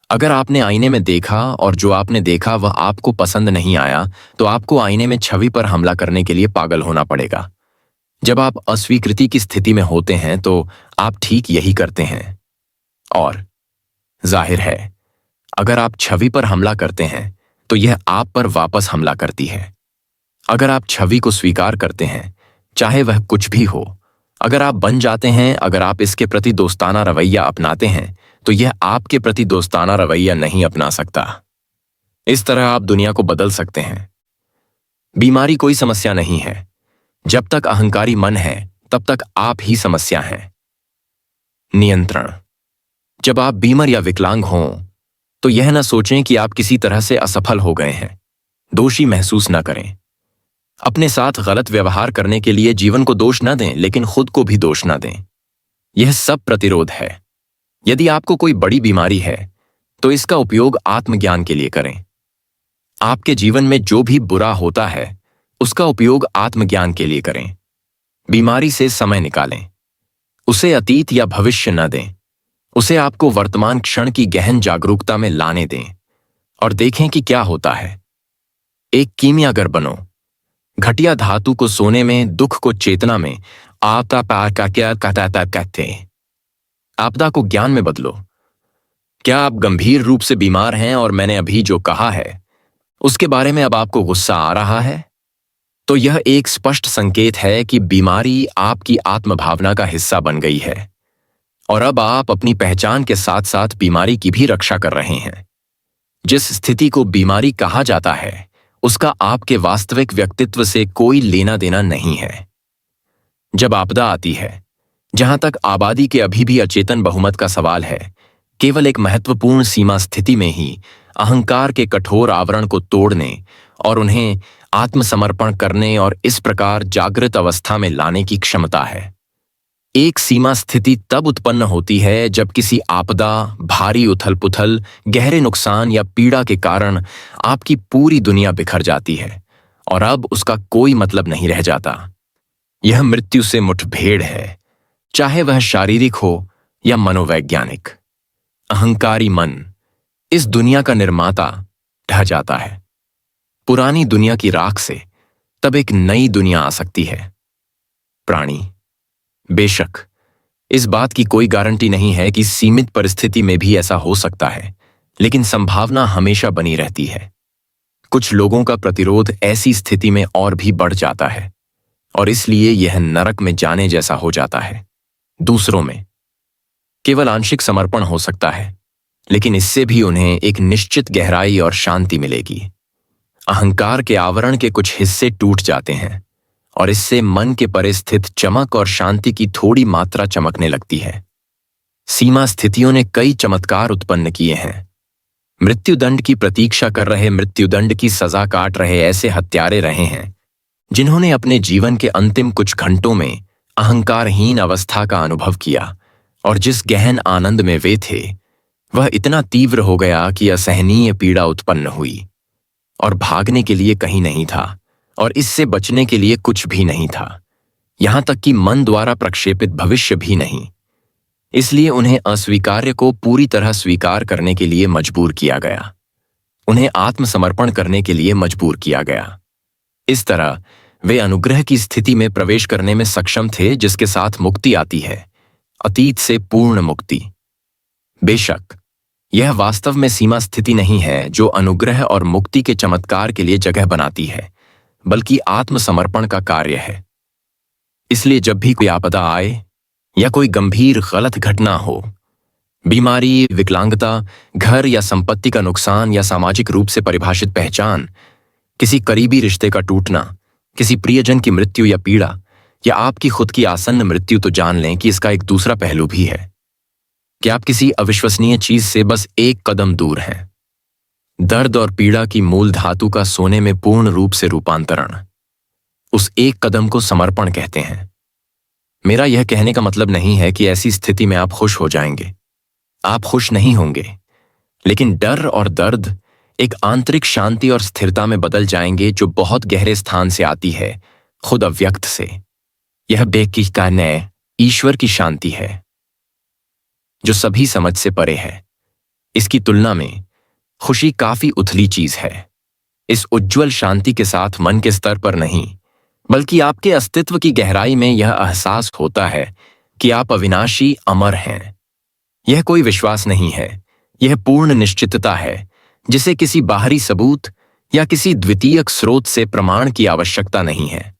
अगर आपने आईने में देखा और जो आपने देखा वह आपको पसंद नहीं आया, तो आपको आईने में छवि पर हमला करने के लिए पागल होना पड़ेगा। जब आप अस्वीकृति की स्थिति में होते हैं तो आप ठीक यही करते हैं। और जाहिर है, अगर आप छवि पर हमला करते हैं तो यह आप पर वापस हमला करती है। अगर आप छवि को स्वीकार करते हैं, चाहे वह कुछ भी हो, अगर आप बन जाते हैं, अगर आप इसके प्रति दोस्ताना रवैया अपनाते हैं, तो यह आपके प्रति दोस्ताना रवैया नहीं अपना सकता। इस तरह आप दुनिया को बदल सकते हैं। बीमारी कोई समस्या नहीं है। जब तक अहंकारी मन है, तब तक आप ही समस्या हैं। नियंत्रण। जब आप बीमार या विकलांग हों, तो यह न सोचें कि आप किसी तरह से असफल हो गए हैं। दोषी महसूस न करें। अपने साथ गलत व्यवहार करने के लिए जीवन को दोष न दें, लेकिन खुद को भी दोष न दें। यह सब प्रतिरोध है। यदि आपको कोई बड़ी बीमारी है, तो इसका उपयोग आत्मज्ञान के लिए करें। आपके जीवन में जो भी बुरा होता है, उसका उपयोग आत्मज्ञान के लिए करें। बीमारी से समय निकालें। उसे अतीत या भविष्य न दें। उसे आपको वर्तमान क्षण की गहन जागरूकता में लाने दें और देखें कि क्या होता है। एक कीमियागर बनो। घटिया धातु को सोने में, दुख को चेतना में, आपदा पार का क्या कहते हैं। आपदा को ज्ञान में बदलो। क्या आप गंभीर रूप से बीमार हैं और मैंने अभी जो कहा है उसके बारे में अब आपको गुस्सा आ रहा है? तो यह एक स्पष्ट संकेत है कि बीमारी आपकी आत्मभावना का हिस्सा बन गई है और अब आप अपनी पहचान के साथ साथ बीमारी की भी रक्षा कर रहे हैं। जिस स्थिति को बीमारी कहा जाता है, उसका आपके वास्तविक व्यक्तित्व से कोई लेना देना नहीं है। जब आपदा आती है, जहां तक आबादी के अभी भी अचेतन बहुमत का सवाल है, केवल एक महत्वपूर्ण सीमा स्थिति में ही अहंकार के कठोर आवरण को तोड़ने और उन्हें आत्मसमर्पण करने और इस प्रकार जागृत अवस्था में लाने की क्षमता है। एक सीमा स्थिति तब उत्पन्न होती है जब किसी आपदा, भारी उथल-पुथल, गहरे नुकसान या पीड़ा के कारण आपकी पूरी दुनिया बिखर जाती है और अब उसका कोई मतलब नहीं रह जाता। यह मृत्यु से मुठभेड़ है, चाहे वह शारीरिक हो या मनोवैज्ञानिक। अहंकारी मन, इस दुनिया का निर्माता, ढह जाता है। पुरानी दुनिया की राख से तब एक नई दुनिया आ सकती है। प्राणी, बेशक इस बात की कोई गारंटी नहीं है कि सीमित परिस्थिति में भी ऐसा हो सकता है, लेकिन संभावना हमेशा बनी रहती है। कुछ लोगों का प्रतिरोध ऐसी स्थिति में और भी बढ़ जाता है और इसलिए यह नरक में जाने जैसा हो जाता है। दूसरों में केवल आंशिक समर्पण हो सकता है, लेकिन इससे भी उन्हें एक निश्चित गहराई और शांति मिलेगी। अहंकार के आवरण के कुछ हिस्से टूट जाते हैं और इससे मन के परे स्थित चमक और शांति की थोड़ी मात्रा चमकने लगती है। सीमा स्थितियों ने कई चमत्कार उत्पन्न किए हैं। मृत्युदंड की प्रतीक्षा कर रहे, मृत्युदंड की सजा काट रहे ऐसे हत्यारे रहे हैं जिन्होंने अपने जीवन के अंतिम कुछ घंटों में अहंकारहीन अवस्था का अनुभव किया और जिस गहन आनंद में वे थे, वह इतना तीव्र हो गया कि असहनीय पीड़ा उत्पन्न हुई और भागने के लिए कहीं नहीं था और इससे बचने के लिए कुछ भी नहीं था। यहां तक कि मन द्वारा प्रक्षेपित भविष्य भी नहीं। इसलिए उन्हें अस्वीकार्य को पूरी तरह स्वीकार करने के लिए मजबूर किया गया, उन्हें आत्मसमर्पण करने के लिए मजबूर किया गया। इस तरह वे अनुग्रह की स्थिति में प्रवेश करने में सक्षम थे, जिसके साथ मुक्ति आती है, अतीत से पूर्ण मुक्ति। बेशक यह वास्तव में सीमा स्थिति नहीं है जो अनुग्रह और मुक्ति के चमत्कार के लिए जगह बनाती है, बल्कि आत्मसमर्पण का कार्य है। इसलिए जब भी कोई आपदा आए या कोई गंभीर गलत घटना हो, बीमारी, विकलांगता, घर या संपत्ति का नुकसान या सामाजिक रूप से परिभाषित पहचान, किसी करीबी रिश्ते का टूटना, किसी प्रियजन की मृत्यु या पीड़ा, या आपकी खुद की आसन्न मृत्यु, तो जान लें कि इसका एक दूसरा पहलू भी है कि आप किसी अविश्वसनीय चीज से बस एक कदम दूर हैं। दर्द और पीड़ा की मूल धातु का सोने में पूर्ण रूप से रूपांतरण, उस एक कदम को समर्पण कहते हैं। मेरा यह कहने का मतलब नहीं है कि ऐसी स्थिति में आप खुश हो जाएंगे, आप खुश नहीं होंगे, लेकिन डर और दर्द एक आंतरिक शांति और स्थिरता में बदल जाएंगे जो बहुत गहरे स्थान से आती है, खुद अव्यक्त से। यह बेकी का नय ईश्वर की शांति है जो सभी समझ से परे है। इसकी तुलना में खुशी काफी उथली चीज है। इस उज्ज्वल शांति के साथ मन के स्तर पर नहीं, बल्कि आपके अस्तित्व की गहराई में यह एहसास होता है कि आप अविनाशी, अमर हैं। यह कोई विश्वास नहीं है, यह पूर्ण निश्चितता है जिसे किसी बाहरी सबूत या किसी द्वितीयक स्रोत से प्रमाण की आवश्यकता नहीं है।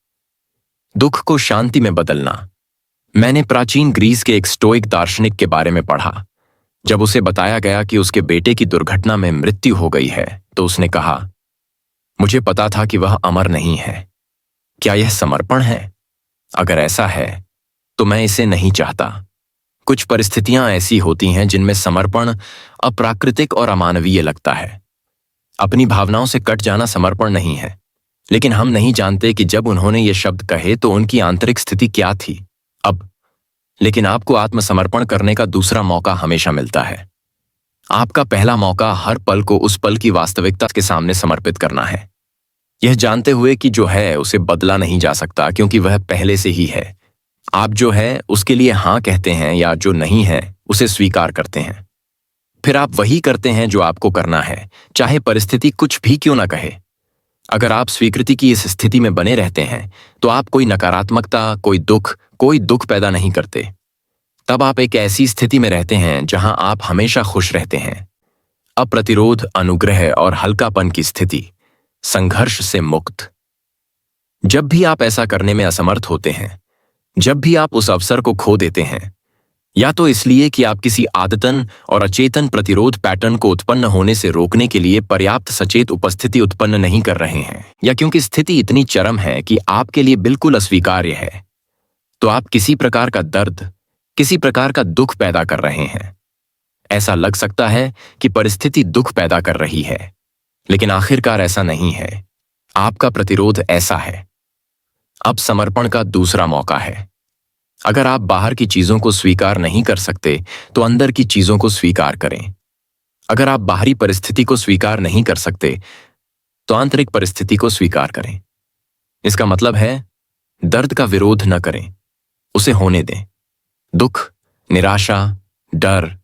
दुख को शांति में बदलना। मैंने प्राचीन ग्रीस के एक स्टोइक दार्शनिक के बारे में पढ़ा। जब उसे बताया गया कि उसके बेटे की दुर्घटना में मृत्यु हो गई है, तो उसने कहा, मुझे पता था कि वह अमर नहीं है। क्या यह समर्पण है? अगर ऐसा है तो मैं इसे नहीं चाहता। कुछ परिस्थितियां ऐसी होती हैं जिनमें समर्पण अप्राकृतिक और अमानवीय लगता है। अपनी भावनाओं से कट जाना समर्पण नहीं है, लेकिन हम नहीं जानते कि जब उन्होंने ये शब्द कहे तो उनकी आंतरिक स्थिति क्या थी। लेकिन आपको आत्मसमर्पण करने का दूसरा मौका हमेशा मिलता है। आपका पहला मौका हर पल को उस पल की वास्तविकता के सामने समर्पित करना है, यह जानते हुए कि जो है उसे बदला नहीं जा सकता, क्योंकि वह पहले से ही है। आप जो है उसके लिए हाँ कहते हैं या जो नहीं है उसे स्वीकार करते हैं। फिर आप वही करते हैं जो आपको करना है, चाहे परिस्थिति कुछ भी क्यों ना कहे। अगर आप स्वीकृति की इस स्थिति में बने रहते हैं तो आप कोई नकारात्मकता, कोई दुख पैदा नहीं करते। तब आप एक ऐसी स्थिति में रहते हैं जहां आप हमेशा खुश रहते हैं। अप्रतिरोध, अनुग्रह और हल्कापन की स्थिति, संघर्ष से मुक्त। जब भी आप ऐसा करने में असमर्थ होते हैं, जब भी आप उस अवसर को खो देते हैं, या तो इसलिए कि आप किसी आदतन और अचेतन प्रतिरोध पैटर्न को उत्पन्न होने से रोकने के लिए पर्याप्त सचेत उपस्थिति उत्पन्न नहीं कर रहे हैं, या क्योंकि स्थिति इतनी चरम है कि आपके लिए बिल्कुल अस्वीकार्य है, तो आप किसी प्रकार का दर्द, किसी प्रकार का दुख पैदा कर रहे हैं। ऐसा लग सकता है कि परिस्थिति दुख पैदा कर रही है, लेकिन आखिरकार ऐसा नहीं है। आपका प्रतिरोध ऐसा है। अब समर्पण का दूसरा मौका है। अगर आप बाहर की चीजों को स्वीकार नहीं कर सकते तो अंदर की चीजों को स्वीकार करें। अगर आप बाहरी परिस्थिति को स्वीकार नहीं कर सकते तो आंतरिक परिस्थिति को स्वीकार करें। इसका मतलब है दर्द का विरोध न करें, उसे होने दें। दुख, निराशा, डर,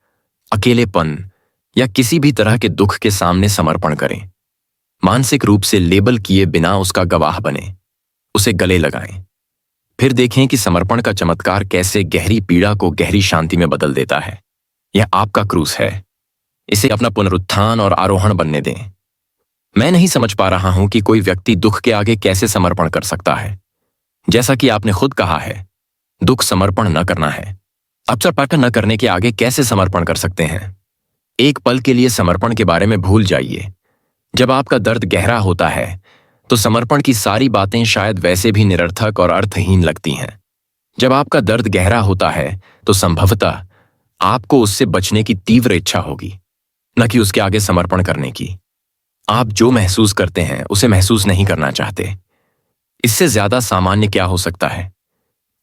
अकेलेपन या किसी भी तरह के दुख के सामने समर्पण करें। मानसिक रूप से लेबल किए बिना उसका गवाह बने, उसे गले लगाएं। फिर देखें कि समर्पण का चमत्कार कैसे गहरी पीड़ा को गहरी शांति में बदल देता है। यह आपका क्रूस है, इसे अपना पुनरुत्थान और आरोहण बनने दें। मैं नहीं समझ पा रहा हूं कि कोई व्यक्ति दुख के आगे कैसे समर्पण कर सकता है। जैसा कि आपने खुद कहा है, दुख समर्पण न करना है। अवसर पाकर न करने के आगे कैसे समर्पण कर सकते हैं? एक पल के लिए समर्पण के बारे में भूल जाइए। जब आपका दर्द गहरा होता है तो समर्पण की सारी बातें शायद वैसे भी निरर्थक और अर्थहीन लगती हैं। जब आपका दर्द गहरा होता है तो संभवतः आपको उससे बचने की तीव्र इच्छा होगी, न कि उसके आगे समर्पण करने की। आप जो महसूस करते हैं उसे महसूस नहीं करना चाहते। इससे ज्यादा सामान्य क्या हो सकता है?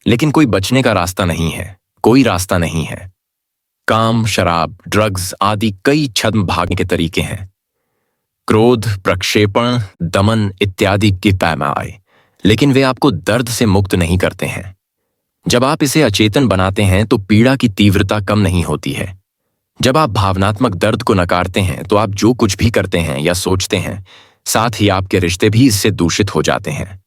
लेकिन कोई बचने का रास्ता नहीं है, कोई रास्ता नहीं है। काम, शराब, ड्रग्स आदि कई छद्म भागने के तरीके हैं। क्रोध, प्रक्षेपण, दमन इत्यादि की पैमाए, लेकिन वे आपको दर्द से मुक्त नहीं करते हैं। जब आप इसे अचेतन बनाते हैं तो पीड़ा की तीव्रता कम नहीं होती है। जब आप भावनात्मक दर्द को नकारते हैं तो आप जो कुछ भी करते हैं या सोचते हैं, साथ ही आपके रिश्ते भी इससे दूषित हो जाते हैं।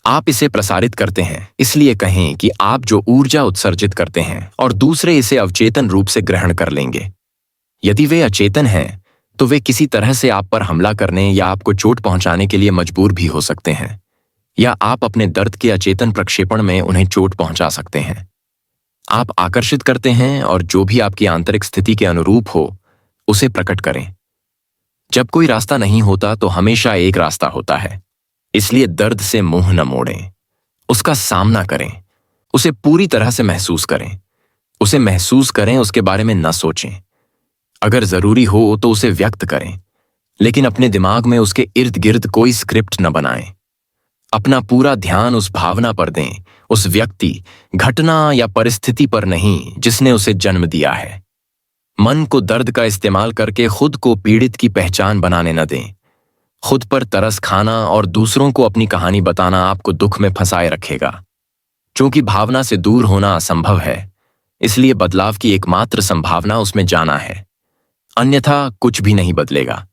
आप इसे प्रसारित करते हैं, इसलिए कहें कि आप जो ऊर्जा उत्सर्जित करते हैं और दूसरे इसे अवचेतन रूप से ग्रहण कर लेंगे। यदि वे अचेतन हैं तो वे किसी तरह से आप पर हमला करने या आपको चोट पहुंचाने के लिए मजबूर भी हो सकते हैं, या आप अपने दर्द के अचेतन प्रक्षेपण में उन्हें चोट पहुंचा सकते हैं। आप आकर्षित करते हैं और जो भी आपकी आंतरिक स्थिति के अनुरूप हो उसे प्रकट करें। जब कोई रास्ता नहीं होता तो हमेशा एक रास्ता होता है, इसलिए दर्द से मुंह न मोड़ें, उसका सामना करें, उसे पूरी तरह से महसूस करें। उसे महसूस करें, उसके बारे में न सोचें। अगर जरूरी हो तो उसे व्यक्त करें, लेकिन अपने दिमाग में उसके इर्द गिर्द कोई स्क्रिप्ट न बनाएं। अपना पूरा ध्यान उस भावना पर दें, उस व्यक्ति, घटना या परिस्थिति पर नहीं जिसने उसे जन्म दिया है। मन को दर्द का इस्तेमाल करके खुद को पीड़ित की पहचान बनाने न दें। खुद पर तरस खाना और दूसरों को अपनी कहानी बताना आपको दुख में फंसाए रखेगा। क्योंकि भावना से दूर होना असंभव है, इसलिए बदलाव की एकमात्र संभावना उसमें जाना है, अन्यथा कुछ भी नहीं बदलेगा।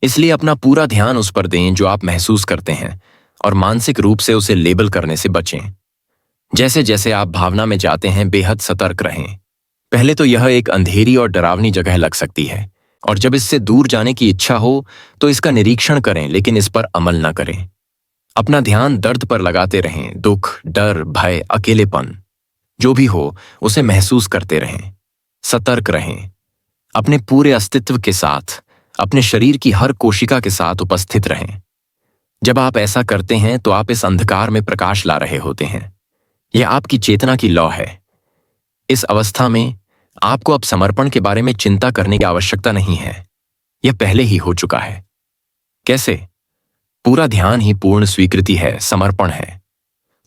इसलिए अपना पूरा ध्यान उस पर दें जो आप महसूस करते हैं और मानसिक रूप से उसे लेबल करने से बचें। जैसे जैसे आप भावना में जाते हैं बेहद सतर्क रहें। पहले तो यह एक अंधेरी और डरावनी जगह लग सकती है, और जब इससे दूर जाने की इच्छा हो तो इसका निरीक्षण करें, लेकिन इस पर अमल न करें। अपना ध्यान दर्द पर लगाते रहें। दुख, डर, भय, अकेलेपन, जो भी हो उसे महसूस करते रहें। सतर्क रहें, अपने पूरे अस्तित्व के साथ, अपने शरीर की हर कोशिका के साथ उपस्थित रहें। जब आप ऐसा करते हैं तो आप इस अंधकार में प्रकाश ला रहे होते हैं। यह आपकी चेतना की लौ है। इस अवस्था में आपको अब समर्पण के बारे में चिंता करने की आवश्यकता नहीं है, यह पहले ही हो चुका है। कैसे? पूरा ध्यान ही पूर्ण स्वीकृति है, समर्पण है।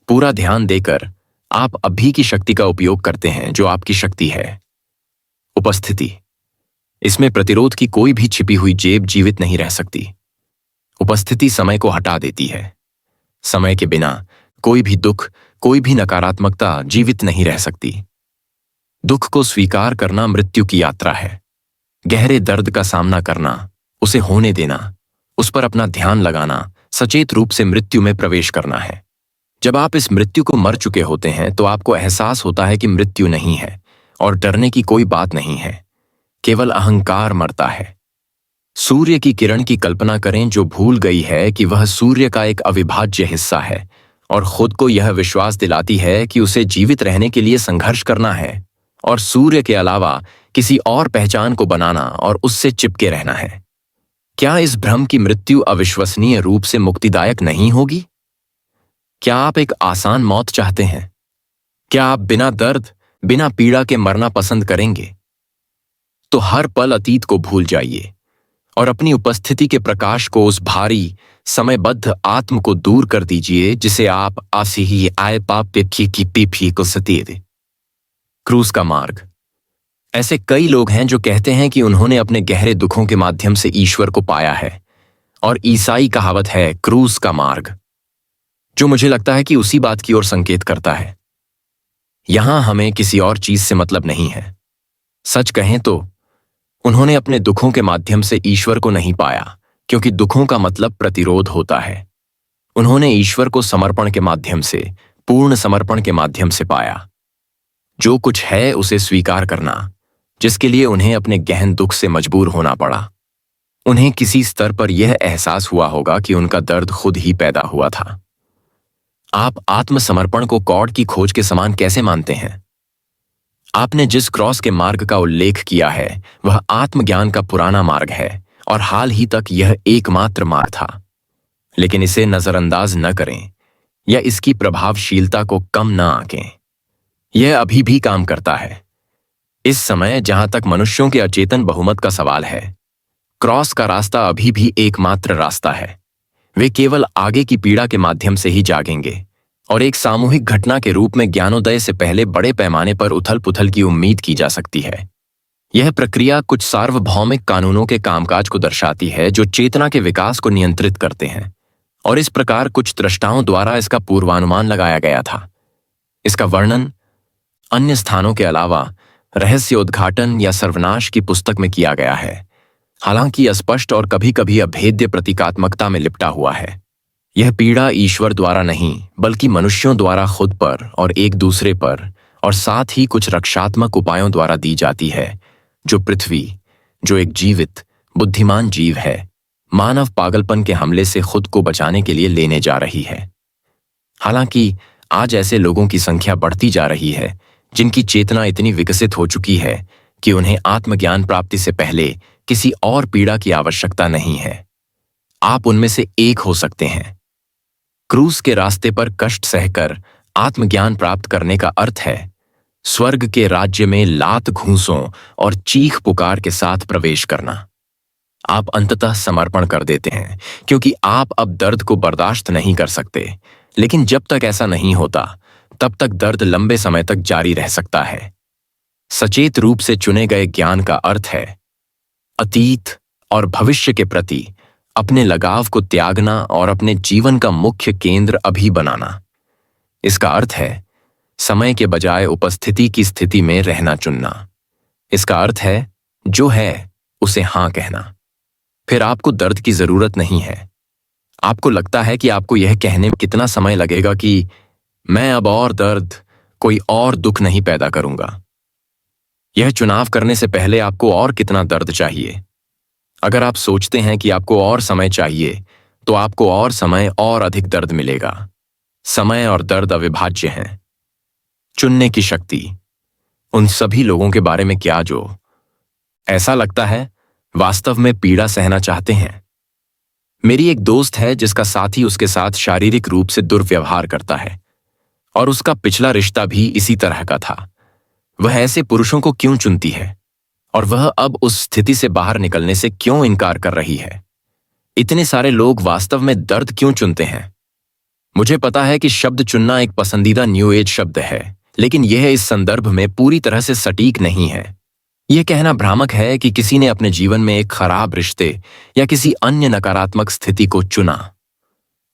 पूरा ध्यान देकर आप अभी की शक्ति का उपयोग करते हैं जो आपकी शक्ति है, उपस्थिति। इसमें प्रतिरोध की कोई भी छिपी हुई जेब जीवित नहीं रह सकती। उपस्थिति समय को हटा देती है। समय के बिना कोई भी दुख, कोई भी नकारात्मकता जीवित नहीं रह सकती। दुख को स्वीकार करना मृत्यु की यात्रा है। गहरे दर्द का सामना करना, उसे होने देना, उस पर अपना ध्यान लगाना, सचेत रूप से मृत्यु में प्रवेश करना है। जब आप इस मृत्यु को मर चुके होते हैं तो आपको एहसास होता है कि मृत्यु नहीं है और डरने की कोई बात नहीं है, केवल अहंकार मरता है। सूर्य की किरण की कल्पना करें जो भूल गई है कि वह सूर्य का एक अविभाज्य हिस्सा है और खुद को यह विश्वास दिलाती है कि उसे जीवित रहने के लिए संघर्ष करना है और सूर्य के अलावा किसी और पहचान को बनाना और उससे चिपके रहना है। क्या इस भ्रम की मृत्यु अविश्वसनीय रूप से मुक्तिदायक नहीं होगी? क्या आप एक आसान मौत चाहते हैं? क्या आप बिना दर्द, बिना पीड़ा के मरना पसंद करेंगे? तो हर पल अतीत को भूल जाइए और अपनी उपस्थिति के प्रकाश को, उस भारी समयबद्ध आत्म को दूर कर दीजिए जिसे आप आसी ही आए पाप की पीपी को सतीर। क्रूस का मार्ग। ऐसे कई लोग हैं जो कहते हैं कि उन्होंने अपने गहरे दुखों के माध्यम से ईश्वर को पाया है, और ईसाई कहावत है क्रूस का मार्ग, जो मुझे लगता है कि उसी बात की ओर संकेत करता है। यहां हमें किसी और चीज से मतलब नहीं है। सच कहें तो उन्होंने अपने दुखों के माध्यम से ईश्वर को नहीं पाया, क्योंकि दुखों का मतलब प्रतिरोध होता है। उन्होंने ईश्वर को समर्पण के माध्यम से, पूर्ण समर्पण के माध्यम से पाया। जो कुछ है उसे स्वीकार करना, जिसके लिए उन्हें अपने गहन दुख से मजबूर होना पड़ा। उन्हें किसी स्तर पर यह एहसास हुआ होगा कि उनका दर्द खुद ही पैदा हुआ था। आप आत्मसमर्पण को कॉर्ड की खोज के समान कैसे मानते हैं? आपने जिस क्रॉस के मार्ग का उल्लेख किया है वह आत्मज्ञान का पुराना मार्ग है और हाल ही तक यह एकमात्र मार्ग था। लेकिन इसे नजरअंदाज न करें या इसकी प्रभावशीलता को कम न आंकें। यह अभी भी काम करता है। इस समय जहां तक मनुष्यों के अचेतन बहुमत का सवाल है, क्रॉस का रास्ता अभी भी एकमात्र रास्ता है। वे केवल आगे की पीड़ा के माध्यम से ही जागेंगे और एक सामूहिक घटना के रूप में ज्ञानोदय से पहले बड़े पैमाने पर उथल पुथल की उम्मीद की जा सकती है। यह प्रक्रिया कुछ सार्वभौमिक कानूनों के कामकाज को दर्शाती है जो चेतना के विकास को नियंत्रित करते हैं, और इस प्रकार कुछ दृष्टाओं द्वारा इसका पूर्वानुमान लगाया गया था। इसका वर्णन अन्य स्थानों के अलावा रहस्य उद्घाटन या सर्वनाश की पुस्तक में किया गया है, हालांकि अस्पष्ट और कभी कभी अभेद्य प्रतीकात्मकता में लिपटा हुआ है। यह पीड़ा ईश्वर द्वारा नहीं बल्कि मनुष्यों द्वारा खुद पर और एक दूसरे पर और साथ ही कुछ रक्षात्मक उपायों द्वारा दी जाती है, जो पृथ्वी, जो एक जीवित बुद्धिमान जीव है, मानव पागलपन के हमले से खुद को बचाने के लिए लेने जा रही है। हालांकि आज ऐसे लोगों की संख्या बढ़ती जा रही है जिनकी चेतना इतनी विकसित हो चुकी है कि उन्हें आत्मज्ञान प्राप्ति से पहले किसी और पीड़ा की आवश्यकता नहीं है। आप उनमें से एक हो सकते हैं। क्रूस के रास्ते पर कष्ट सहकर आत्मज्ञान प्राप्त करने का अर्थ है स्वर्ग के राज्य में लात घूंसों और चीख पुकार के साथ प्रवेश करना। आप अंततः समर्पण कर देते हैं क्योंकि आप अब दर्द को बर्दाश्त नहीं कर सकते, लेकिन जब तक ऐसा नहीं होता तब तक दर्द लंबे समय तक जारी रह सकता है। सचेत रूप से चुने गए ज्ञान का अर्थ है अतीत और भविष्य के प्रति अपने लगाव को त्यागना और अपने जीवन का मुख्य केंद्र अभी बनाना। इसका अर्थ है समय के बजाय उपस्थिति की स्थिति में रहना चुनना। इसका अर्थ है जो है उसे हां कहना। फिर आपको दर्द की जरूरत नहीं है। आपको लगता है कि आपको यह कहने में कितना समय लगेगा कि मैं अब और दर्द, कोई और दुख नहीं पैदा करूंगा। यह चुनाव करने से पहले आपको और कितना दर्द चाहिए। अगर आप सोचते हैं कि आपको और समय चाहिए तो आपको और समय और अधिक दर्द मिलेगा। समय और दर्द अविभाज्य हैं। चुनने की शक्ति। उन सभी लोगों के बारे में क्या जो ऐसा लगता है वास्तव में पीड़ा सहना चाहते हैं। मेरी एक दोस्त है जिसका साथी उसके साथ शारीरिक रूप से दुर्व्यवहार करता है और उसका पिछला रिश्ता भी इसी तरह का था। वह ऐसे पुरुषों को क्यों चुनती है और वह अब उस स्थिति से बाहर निकलने से क्यों इनकार कर रही है? इतने सारे लोग वास्तव में दर्द क्यों चुनते हैं? मुझे पता है कि शब्द चुनना एक पसंदीदा न्यू एज शब्द है, लेकिन यह इस संदर्भ में पूरी तरह से सटीक नहीं है। यह कहना भ्रामक है कि किसी ने अपने जीवन में एक खराब रिश्ते या किसी अन्य नकारात्मक स्थिति को चुना।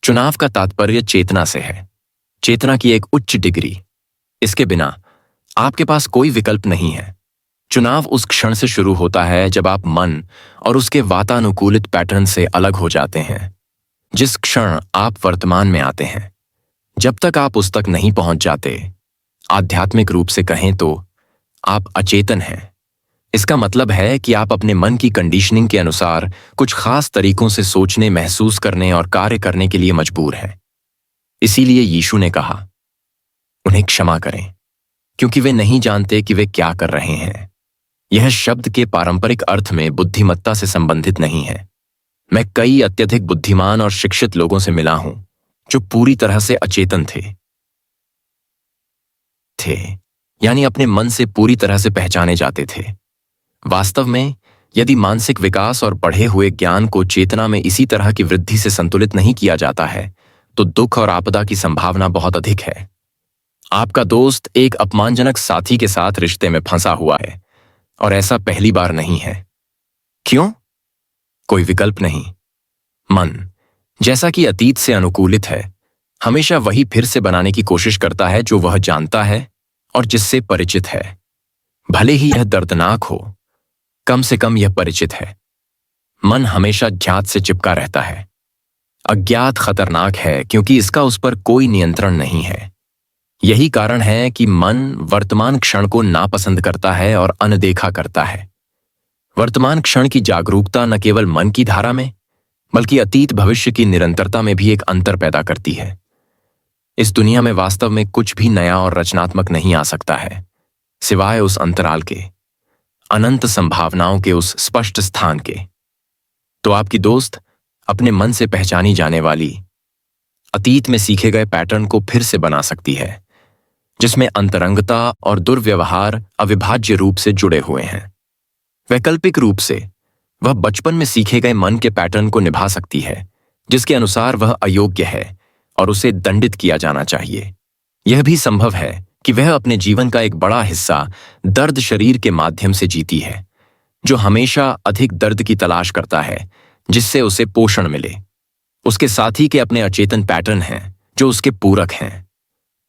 चुनाव का तात्पर्य चेतना से है, चेतना की एक उच्च डिग्री। इसके बिना आपके पास कोई विकल्प नहीं है। चुनाव उस क्षण से शुरू होता है जब आप मन और उसके वातानुकूलित पैटर्न से अलग हो जाते हैं। जिस क्षण आप वर्तमान में आते हैं, जब तक आप उस तक नहीं पहुंच जाते, आध्यात्मिक रूप से कहें तो आप अचेतन हैं। इसका मतलब है कि आप अपने मन की कंडीशनिंग के अनुसार कुछ खास तरीकों से सोचने, महसूस करने और कार्य करने के लिए मजबूर हैं। इसीलिए यीशु ने कहा, उन्हें क्षमा करें क्योंकि वे नहीं जानते कि वे क्या कर रहे हैं। यह शब्द के पारंपरिक अर्थ में बुद्धिमत्ता से संबंधित नहीं है। मैं कई अत्यधिक बुद्धिमान और शिक्षित लोगों से मिला हूं जो पूरी तरह से अचेतन थे, यानी अपने मन से पूरी तरह से पहचाने जाते थे। वास्तव में यदि मानसिक विकास और बढ़े हुए ज्ञान को चेतना में इसी तरह की वृद्धि से संतुलित नहीं किया जाता है तो दुख और आपदा की संभावना बहुत अधिक है। आपका दोस्त एक अपमानजनक साथी के साथ रिश्ते में फंसा हुआ है और ऐसा पहली बार नहीं है। क्यों? कोई विकल्प नहीं। मन, जैसा कि अतीत से अनुकूलित है, हमेशा वही फिर से बनाने की कोशिश करता है जो वह जानता है और जिससे परिचित है। भले ही यह दर्दनाक हो, कम से कम यह परिचित है। मन हमेशा ज्ञात से चिपका रहता है। अज्ञात खतरनाक है क्योंकि इसका उस पर कोई नियंत्रण नहीं है। यही कारण है कि मन वर्तमान क्षण को नापसंद करता है और अनदेखा करता है। वर्तमान क्षण की जागरूकता न केवल मन की धारा में बल्कि अतीत भविष्य की निरंतरता में भी एक अंतर पैदा करती है। इस दुनिया में वास्तव में कुछ भी नया और रचनात्मक नहीं आ सकता है सिवाय उस अंतराल के, अनंत संभावनाओं के उस स्पष्ट स्थान के। तो आपकी दोस्त अपने मन से पहचानी जाने वाली अतीत में सीखे गए पैटर्न को फिर से बना सकती है, जिसमें अंतरंगता और दुर्व्यवहार अविभाज्य रूप से जुड़े हुए हैं। वैकल्पिक रूप से वह बचपन में सीखे गए मन के पैटर्न को निभा सकती है जिसके अनुसार वह अयोग्य है और उसे दंडित किया जाना चाहिए। यह भी संभव है कि वह अपने जीवन का एक बड़ा हिस्सा दर्द शरीर के माध्यम से जीती है, जो हमेशा अधिक दर्द की तलाश करता है जिससे उसे पोषण मिले। उसके साथी के अपने अचेतन पैटर्न हैं जो उसके पूरक हैं।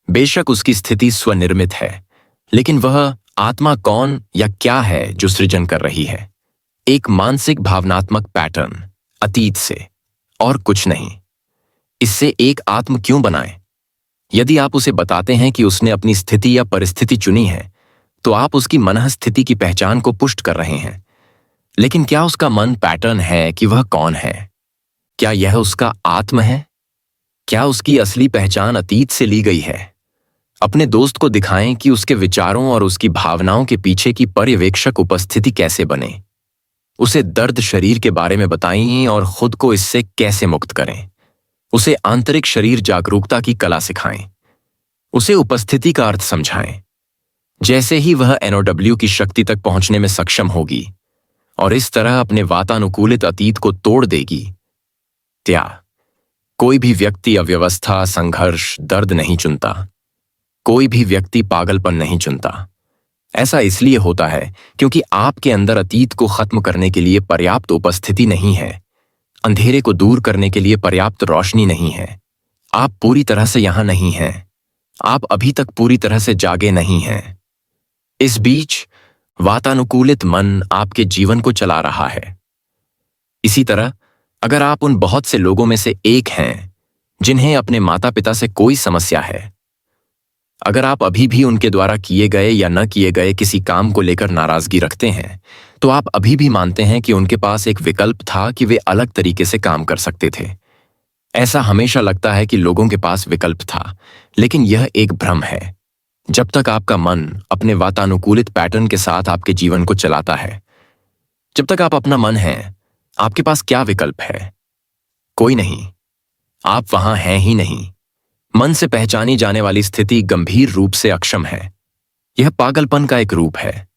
बेशक उसकी स्थिति स्वनिर्मित है, लेकिन वह आत्मा कौन या क्या है जो सृजन कर रही है? एक मानसिक भावनात्मक पैटर्न, अतीत से, और कुछ नहीं। इससे एक आत्म क्यों बनाए? यदि आप उसे बताते हैं कि उसने अपनी स्थिति या परिस्थिति चुनी है, तो आप उसकी मनः स्थिति की पहचान को पुष्ट कर रहे हैं। लेकिन क्या उसका मन पैटर्न है कि वह कौन है? क्या यह उसका आत्म है? क्या उसकी असली पहचान अतीत से ली गई है? अपने दोस्त को दिखाएं कि उसके विचारों और उसकी भावनाओं के पीछे की पर्यवेक्षक उपस्थिति कैसे बने। उसे दर्द शरीर के बारे में बताएं और खुद को इससे कैसे मुक्त करें। उसे आंतरिक शरीर जागरूकता की कला सिखाएं। उसे उपस्थिति का अर्थ समझाएं। जैसे ही वह एनओडब्ल्यू की शक्ति तक पहुंचने में सक्षम होगी और इस तरह अपने वातानुकूलित अतीत को तोड़ देगी, कोई भी व्यक्ति अव्यवस्था, संघर्ष, दर्द नहीं चुनता। कोई भी व्यक्ति पागलपन नहीं चुनता। ऐसा इसलिए होता है क्योंकि आपके अंदर अतीत को खत्म करने के लिए पर्याप्त उपस्थिति नहीं है। अंधेरे को दूर करने के लिए पर्याप्त रोशनी नहीं है। आप पूरी तरह से यहां नहीं हैं। आप अभी तक पूरी तरह से जागे नहीं हैं। इस बीच वातानुकूलित मन आपके जीवन को चला रहा है। इसी तरह अगर आप उन बहुत से लोगों में से एक हैं जिन्हें अपने माता पिता से कोई समस्या है, अगर आप अभी भी उनके द्वारा किए गए या न किए गए किसी काम को लेकर नाराजगी रखते हैं, तो आप अभी भी मानते हैं कि उनके पास एक विकल्प था कि वे अलग तरीके से काम कर सकते थे। ऐसा हमेशा लगता है कि लोगों के पास विकल्प था, लेकिन यह एक भ्रम है। जब तक आपका मन अपने वातानुकूलित पैटर्न के साथ आपके जीवन को चलाता है, जब तक आप अपना मन है, आपके पास क्या विकल्प है? कोई नहीं। आप वहां हैं ही नहीं। मन से पहचानी जाने वाली स्थिति गंभीर रूप से अक्षम है। यह पागलपन का एक रूप है।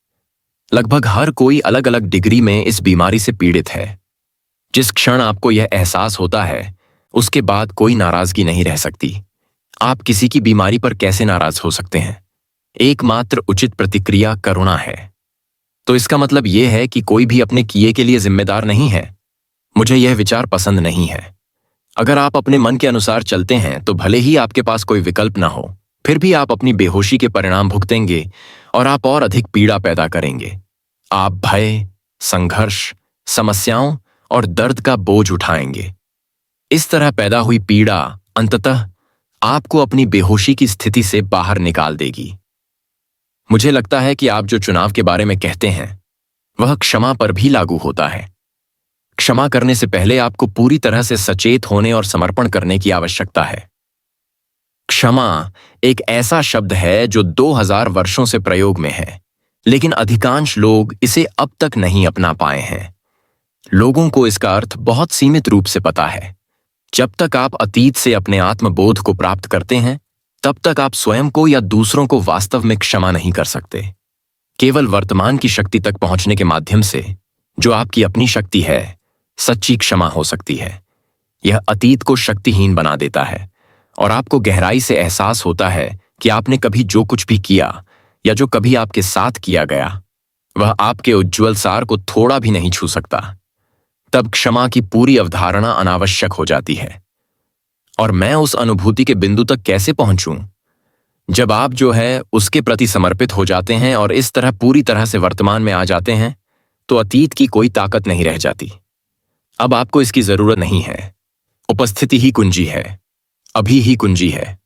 लगभग हर कोई अलग अलग डिग्री में इस बीमारी से पीड़ित है। जिस क्षण आपको यह एहसास होता है, उसके बाद कोई नाराजगी नहीं रह सकती। आप किसी की बीमारी पर कैसे नाराज हो सकते हैं? एकमात्र उचित प्रतिक्रिया करुणा है। तो इसका मतलब यह है कि कोई भी अपने किए के लिए जिम्मेदार नहीं है। मुझे यह विचार पसंद नहीं है। अगर आप अपने मन के अनुसार चलते हैं तो भले ही आपके पास कोई विकल्प ना हो, फिर भी आप अपनी बेहोशी के परिणाम भुगतेंगे और आप और अधिक पीड़ा पैदा करेंगे। आप भय, संघर्ष, समस्याओं और दर्द का बोझ उठाएंगे। इस तरह पैदा हुई पीड़ा अंततः आपको अपनी बेहोशी की स्थिति से बाहर निकाल देगी। मुझे लगता है कि आप जो चुनाव के बारे में कहते हैं, वह क्षमा पर भी लागू होता है। क्षमा करने से पहले आपको पूरी तरह से सचेत होने और समर्पण करने की आवश्यकता है। क्षमा एक ऐसा शब्द है जो 2000 वर्षों से प्रयोग में है, लेकिन अधिकांश लोग इसे अब तक नहीं अपना पाए हैं। लोगों को इसका अर्थ बहुत सीमित रूप से पता है। जब तक आप अतीत से अपने आत्मबोध को प्राप्त करते हैं, तब तक आप स्वयं को या दूसरों को वास्तव में क्षमा नहीं कर सकते। केवल वर्तमान की शक्ति तक पहुंचने के माध्यम से, जो आपकी अपनी शक्ति है, सच्ची क्षमा हो सकती है। यह अतीत को शक्तिहीन बना देता है और आपको गहराई से एहसास होता है कि आपने कभी जो कुछ भी किया या जो कभी आपके साथ किया गया, वह आपके उज्ज्वल सार को थोड़ा भी नहीं छू सकता। तब क्षमा की पूरी अवधारणा अनावश्यक हो जाती है। और मैं उस अनुभूति के बिंदु तक कैसे पहुंचूं? जब आप जो है उसके प्रति समर्पित हो जाते हैं और इस तरह पूरी तरह से वर्तमान में आ जाते हैं, तो अतीत की कोई ताकत नहीं रह जाती। अब आपको इसकी जरूरत नहीं है। उपस्थिति ही कुंजी है। अभी ही कुंजी है।